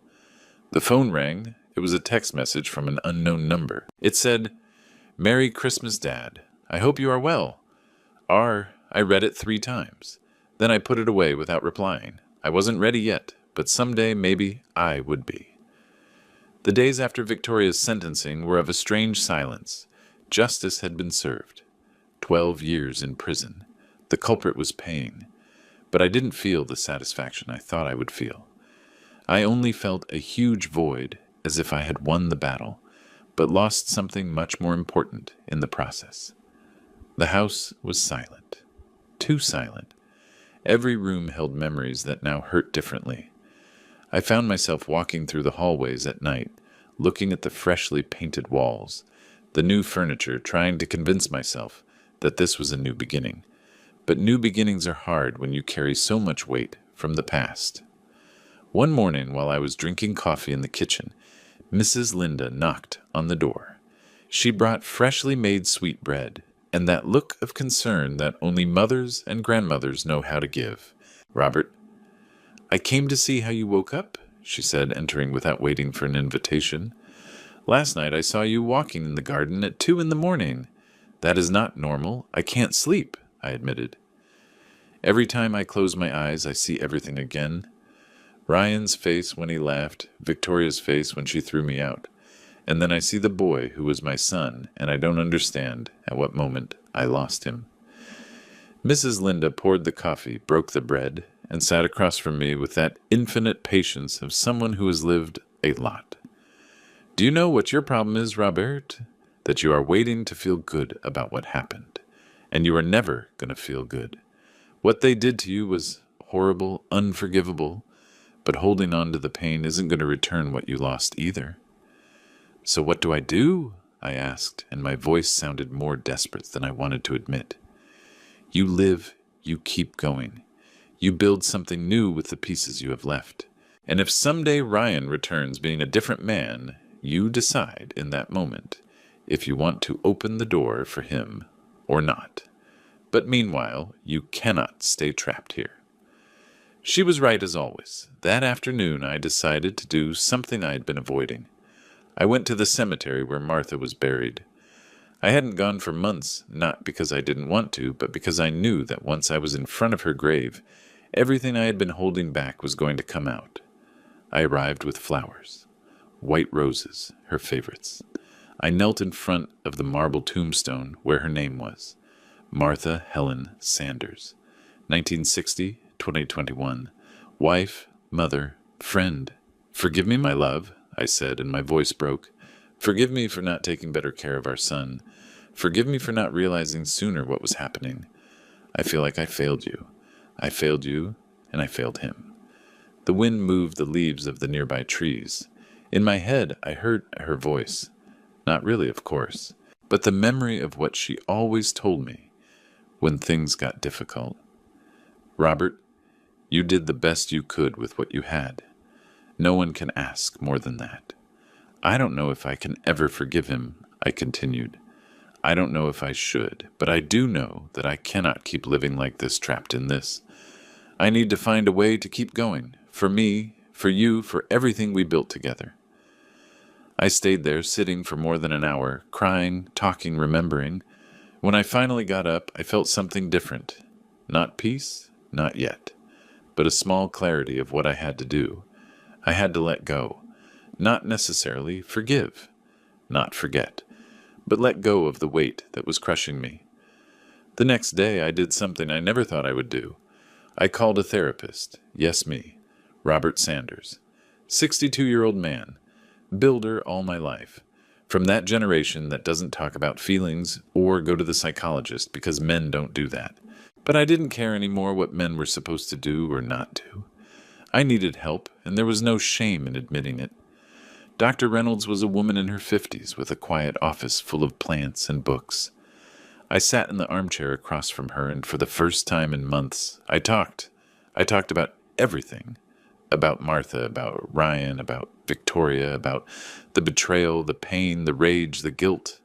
The phone rang. It was a text message from an unknown number. It said, "Merry Christmas, Dad. I hope you are well." I read it 3 times. Then I put it away without replying. I wasn't ready yet, but someday maybe I would be. The days after Victoria's sentencing were of a strange silence. Justice had been served. 12 years in prison. The culprit was paying. But I didn't feel the satisfaction I thought I would feel. I only felt a huge void, as if I had won the battle, but lost something much more important in the process. The house was silent. Too silent. Every room held memories that now hurt differently. I found myself walking through the hallways at night, looking at the freshly painted walls, the new furniture, trying to convince myself that this was a new beginning. But new beginnings are hard when you carry so much weight from the past. One morning, while I was drinking coffee in the kitchen, Mrs. Linda knocked on the door. She brought freshly made sweetbread, and that look of concern that only mothers and grandmothers know how to give. "Robert, I came to see how you woke up," she said, entering without waiting for an invitation. "Last night I saw you walking in the garden at 2 a.m. That is not normal. I can't sleep," I admitted. Every time I close my eyes, I see everything again. Ryan's face when he laughed, Victoria's face when she threw me out. And then I see the boy who was my son, and I don't understand at what moment I lost him. Mrs. Linda poured the coffee, broke the bread, and sat across from me with that infinite patience of someone who has lived a lot. "Do you know what your problem is, Robert? That you are waiting to feel good about what happened. And you are never going to feel good. What they did to you was horrible, unforgivable, but holding on to the pain isn't going to return what you lost either." "So what do I do?" I asked, and my voice sounded more desperate than I wanted to admit. "You live, you keep going. You build something new with the pieces you have left. And if someday Ryan returns being a different man, you decide in that moment if you want to open the door for him or not. But meanwhile, you cannot stay trapped here." She was right as always. That afternoon I decided to do something I had been avoiding. I went to the cemetery where Martha was buried. I hadn't gone for months, not because I didn't want to, but because I knew that once I was in front of her grave, everything I had been holding back was going to come out. I arrived with flowers. White roses, her favorites. I knelt in front of the marble tombstone where her name was. Martha Helen Sanders. 1960-2021. Wife, mother, friend. "Forgive me, my love," I said, and my voice broke. "Forgive me for not taking better care of our son. Forgive me for not realizing sooner what was happening. I feel like I failed you. I failed you, and I failed him." The wind moved the leaves of the nearby trees. In my head, I heard her voice. Not really, of course, but the memory of what she always told me when things got difficult. "Robert, you did the best you could with what you had. No one can ask more than that. I don't know if I can ever forgive him," I continued. "I don't know if I should, but I do know that I cannot keep living like this, trapped in this. I need to find a way to keep going, for me, for you, for everything we built together." I stayed there sitting for more than an hour, crying, talking, remembering. When I finally got up, I felt something different. Not peace, not yet, but a small clarity of what I had to do. I had to let go. Not necessarily forgive, not forget, but let go of the weight that was crushing me. The next day, I did something I never thought I would do. I called a therapist, yes me, Robert Sanders, 62-year-old man, builder all my life, from that generation that doesn't talk about feelings or go to the psychologist because men don't do that. But I didn't care anymore what men were supposed to do or not do. I needed help, and there was no shame in admitting it. Dr. Reynolds was a woman in her 50s with a quiet office full of plants and books. I sat in the armchair across from her, and for the first time in months, I talked. I talked about everything. About Martha, about Ryan, about Victoria, about the betrayal, the pain, the rage, the guilt.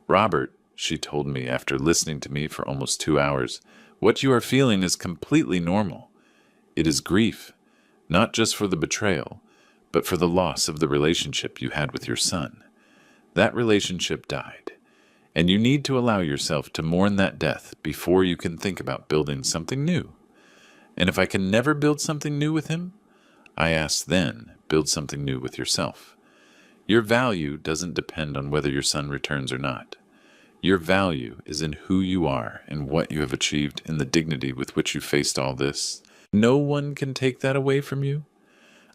Robert, she told me after listening to me for almost 2 hours, what you are feeling is completely normal. It is grief, not just for the betrayal, but for the loss of the relationship you had with your son. That relationship died, and you need to allow yourself to mourn that death before you can think about building something new. And if I can never build something new with him, I ask then, build something new with yourself. Your value doesn't depend on whether your son returns or not. Your value is in who you are and what you have achieved in the dignity with which you faced all this. No one can take that away from you.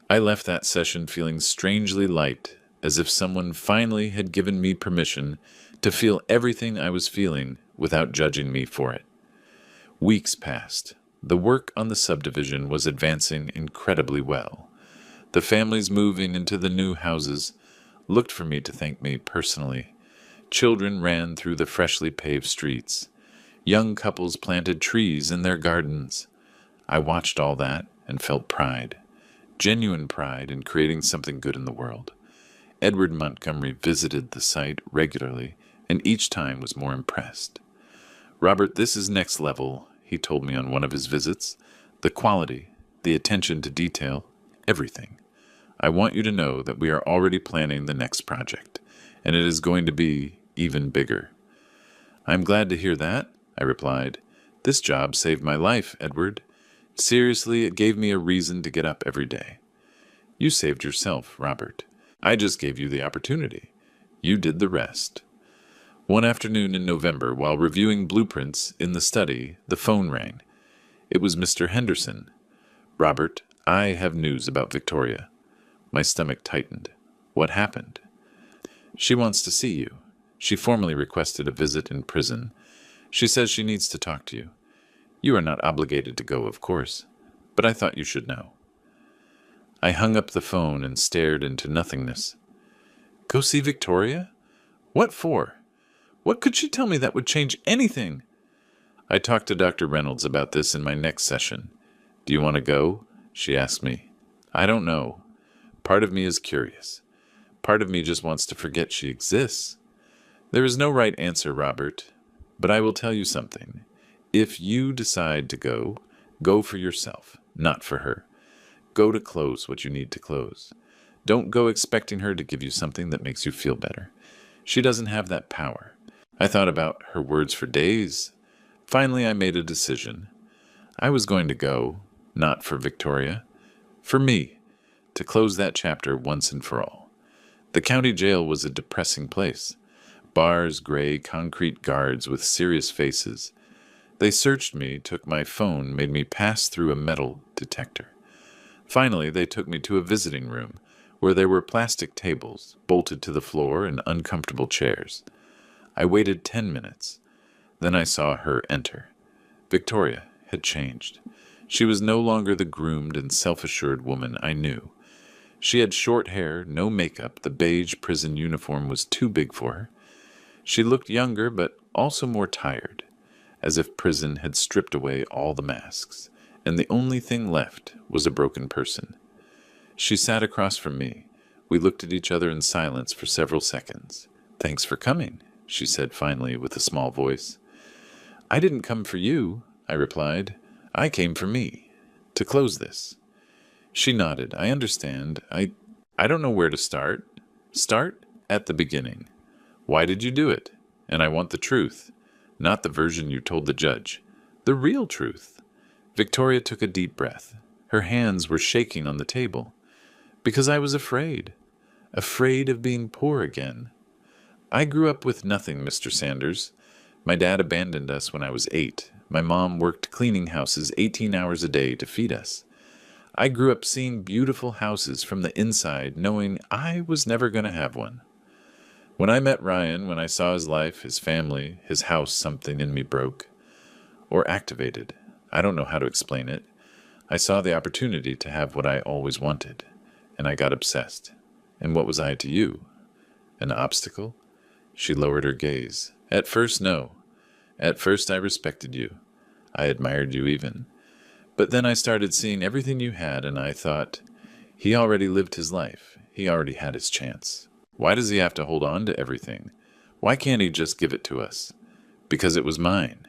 I left that session feeling strangely light, as if someone finally had given me permission to feel everything I was feeling without judging me for it. Weeks passed. The work on the subdivision was advancing incredibly well. The families moving into the new houses looked for me to thank me personally. Children ran through the freshly paved streets. Young couples planted trees in their gardens. I watched all that and felt pride. Genuine pride in creating something good in the world. Edward Montgomery visited the site regularly and each time was more impressed. Robert, this is next level, he told me on one of his visits. The quality, the attention to detail, everything. I want you to know that we are already planning the next project, and it is going to be even bigger. I'm glad to hear that, I replied. This job saved my life, Edward. Seriously, it gave me a reason to get up every day. You saved yourself, Robert. I just gave you the opportunity. You did the rest. One afternoon in November, while reviewing blueprints in the study, the phone rang. It was Mr. Henderson. Robert, I have news about Victoria. My stomach tightened. What happened? She wants to see you. She formally requested a visit in prison. She says she needs to talk to you. You are not obligated to go, of course, but I thought you should know. I hung up the phone and stared into nothingness. Go see Victoria? What for? What could she tell me that would change anything? I talked to Dr. Reynolds about this in my next session. Do you want to go? She asked me. I don't know. Part of me is curious. Part of me just wants to forget she exists. There is no right answer, Robert, but I will tell you something. If you decide to go, go for yourself, not for her. Go to close what you need to close. Don't go expecting her to give you something that makes you feel better. She doesn't have that power. I thought about her words for days. Finally, I made a decision. I was going to go, not for Victoria, for me, to close that chapter once and for all. The county jail was a depressing place. Bars, gray, concrete guards with serious faces. They searched me, took my phone, made me pass through a metal detector. Finally, they took me to a visiting room, where there were plastic tables, bolted to the floor, and uncomfortable chairs. I waited 10 minutes. Then I saw her enter. Victoria had changed. She was no longer the groomed and self-assured woman I knew. She had short hair, no makeup, the beige prison uniform was too big for her. She looked younger, but also more tired, as if prison had stripped away all the masks, and the only thing left was a broken person. She sat across from me. We looked at each other in silence for several seconds. Thanks for coming, she said finally with a small voice. I didn't come for you, I replied. I came for me, to close this. She nodded. I understand. I don't know where to start. Start at the beginning. Why did you do it? And I want the truth, not the version you told the judge. The real truth. Victoria took a deep breath. Her hands were shaking on the table. Because I was afraid. Afraid of being poor again. I grew up with nothing, Mr. Sanders. My dad abandoned us when I was 8. My mom worked cleaning houses 18 hours a day to feed us. I grew up seeing beautiful houses from the inside, knowing I was never going to have one. When I met Ryan, when I saw his life, his family, his house, something in me broke. Or activated. I don't know how to explain it. I saw the opportunity to have what I always wanted, and I got obsessed. And what was I to you? An obstacle? She lowered her gaze. At first, no. At first, I respected you. I admired you even. But then I started seeing everything you had, and I thought, he already lived his life. He already had his chance. Why does he have to hold on to everything? Why can't he just give it to us? Because it was mine,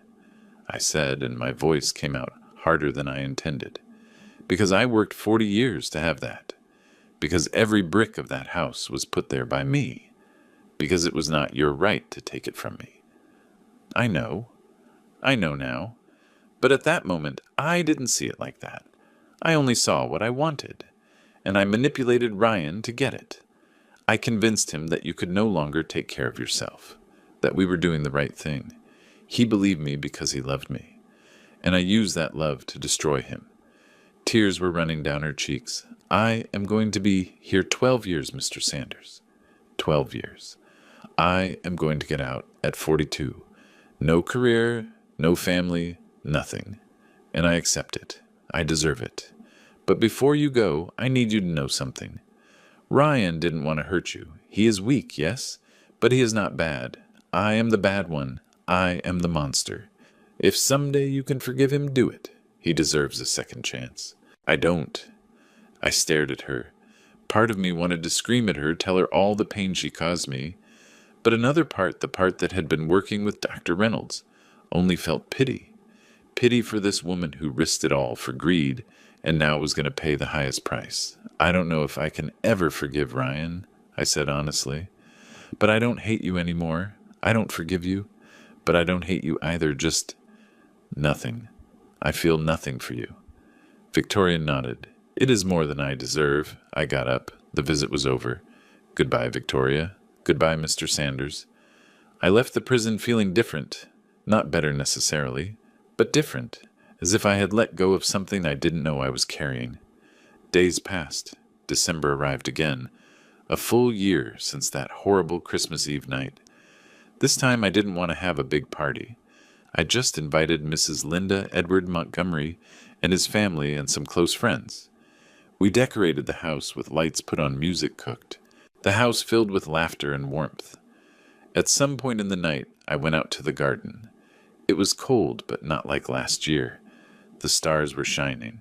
I said, and my voice came out harder than I intended. Because I worked 40 years to have that. Because every brick of that house was put there by me. Because it was not your right to take it from me. I know now. But at that moment, I didn't see it like that. I only saw what I wanted. And I manipulated Ryan to get it. I convinced him that you could no longer take care of yourself. That we were doing the right thing. He believed me because he loved me. And I used that love to destroy him. Tears were running down her cheeks. I am going to be here 12 years, Mr. Sanders. 12 years. I am going to get out at 42. No career, no family, nothing. And I accept it. I deserve it. But before you go, I need you to know something. Ryan didn't want to hurt you. He is weak, yes, but he is not bad. I am the bad one. I am the monster. If someday you can forgive him, do it. He deserves a second chance. I don't. I stared at her. Part of me wanted to scream at her, tell her all the pain she caused me. But another part, the part that had been working with Dr. Reynolds, only felt pity. Pity for this woman who risked it all for greed and now was going to pay the highest price. I don't know if I can ever forgive Ryan, I said honestly. But I don't hate you anymore. I don't forgive you. But I don't hate you either, just nothing. I feel nothing for you. Victoria nodded. It is more than I deserve. I got up. The visit was over. Goodbye, Victoria. Goodbye, Mr. Sanders. I left the prison feeling different. Not better necessarily, but different, as if I had let go of something I didn't know I was carrying. Days passed. December arrived again. A full year since that horrible Christmas Eve night. This time I didn't want to have a big party. I just invited Mrs. Linda Edward Montgomery and his family and some close friends. We decorated the house with lights put on, music cooked. The house filled with laughter and warmth. At some point in the night, I went out to the garden. It was cold, but not like last year. The stars were shining.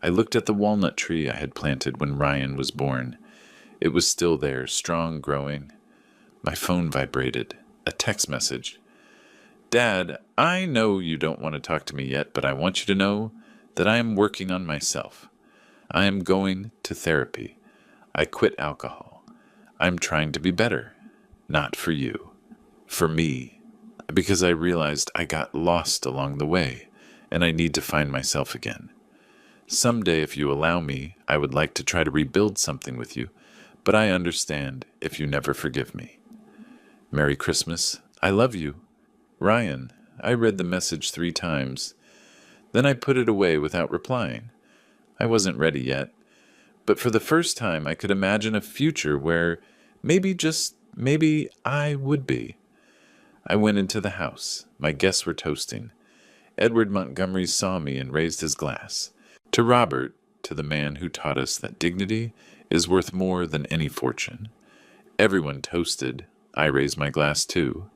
I looked at the walnut tree I had planted when Ryan was born. It was still there, strong, growing. My phone vibrated. A text message. Dad, I know you don't want to talk to me yet, but I want you to know that I am working on myself. I am going to therapy. I quit alcohol. I'm trying to be better. Not for you. For me. Because I realized I got lost along the way, and I need to find myself again. Someday, if you allow me, I would like to try to rebuild something with you, but I understand if you never forgive me. Merry Christmas. I love you. Ryan. I read the message 3 times. Then I put it away without replying. I wasn't ready yet, but for the first time I could imagine a future where maybe I would be. I went into the house. My guests were toasting. Edward Montgomery saw me and raised his glass. To Robert, to the man who taught us that dignity is worth more than any fortune. Everyone toasted. I raised my glass too.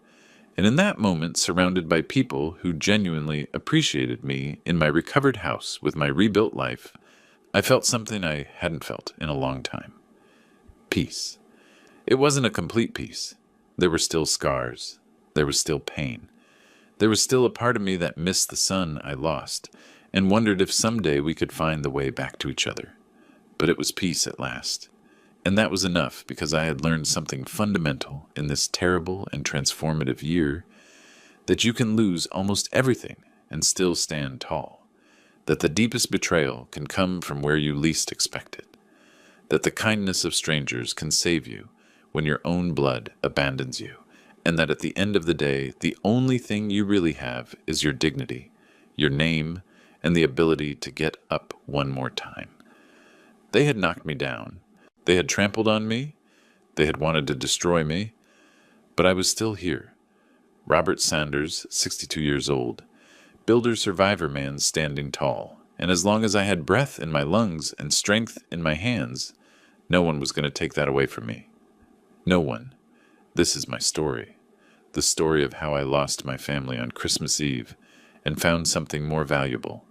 And in that moment, surrounded by people who genuinely appreciated me in my recovered house with my rebuilt life, I felt something I hadn't felt in a long time. Peace. It wasn't a complete peace. There were still scars. There was still pain. There was still a part of me that missed the son I lost and wondered if someday we could find the way back to each other. But it was peace at last. And that was enough because I had learned something fundamental in this terrible and transformative year, that you can lose almost everything and still stand tall, that the deepest betrayal can come from where you least expect it, that the kindness of strangers can save you when your own blood abandons you, and that at the end of the day, the only thing you really have is your dignity, your name, and the ability to get up one more time. They had knocked me down. They had trampled on me. They had wanted to destroy me. But I was still here. Robert Sanders, 62 years old, builder survivor man standing tall. And as long as I had breath in my lungs and strength in my hands, no one was going to take that away from me. No one. This is my story. The story of how I lost my family on Christmas Eve and found something more valuable.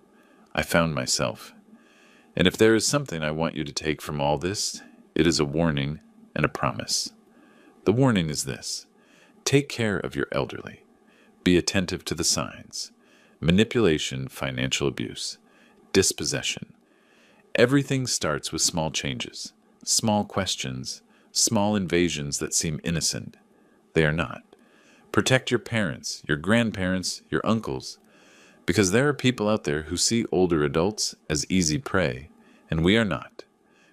I found myself. And if there is something I want you to take from all this, it is a warning and a promise. The warning is this: take care of your elderly. Be attentive to the signs. Manipulation, financial abuse, dispossession. Everything starts with small changes, small questions, small invasions that seem innocent. They are not. Protect your parents, your grandparents, your uncles, because there are people out there who see older adults as easy prey, and we are not.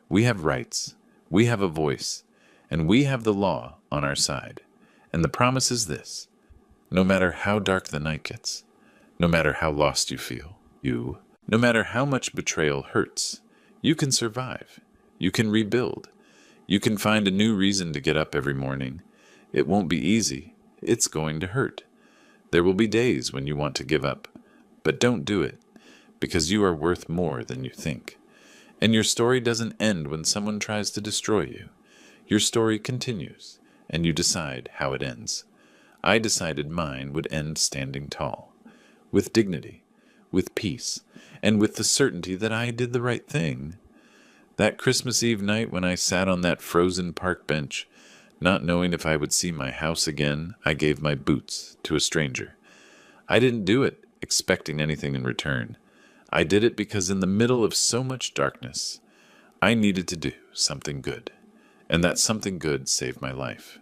We have rights, we have a voice, and we have the law on our side. And the promise is this: no matter how dark the night gets, no matter how lost you feel, no matter how much betrayal hurts, you can survive, you can rebuild, you can find a new reason to get up every morning. It won't be easy, it's going to hurt. There will be days when you want to give up, but don't do it, because you are worth more than you think. And your story doesn't end when someone tries to destroy you. Your story continues, and you decide how it ends. I decided mine would end standing tall, with dignity, with peace, and with the certainty that I did the right thing. That Christmas Eve night when I sat on that frozen park bench, not knowing if I would see my house again, I gave my boots to a stranger. I didn't do it expecting anything in return. I did it because in the middle of so much darkness, I needed to do something good, and that something good saved my life.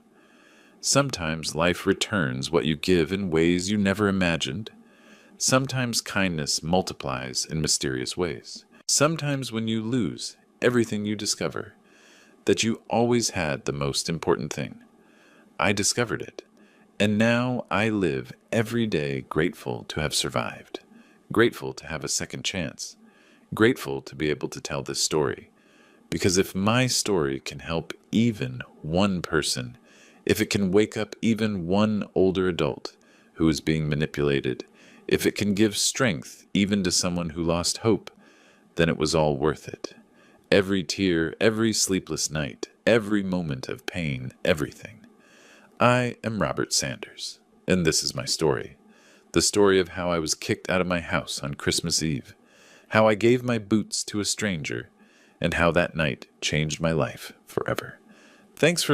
Sometimes life returns what you give in ways you never imagined. Sometimes kindness multiplies in mysterious ways. Sometimes when you lose everything, you discover that you always had the most important thing. I discovered it. And now I live every day grateful to have survived, grateful to have a second chance, grateful to be able to tell this story. Because if my story can help even one person, if it can wake up even one older adult who is being manipulated, if it can give strength even to someone who lost hope, then it was all worth it. Every tear, every sleepless night, every moment of pain, everything. I am Robert Sanders, and this is my story. The story of how I was kicked out of my house on Christmas Eve, how I gave my boots to a stranger, and how that night changed my life forever. Thanks for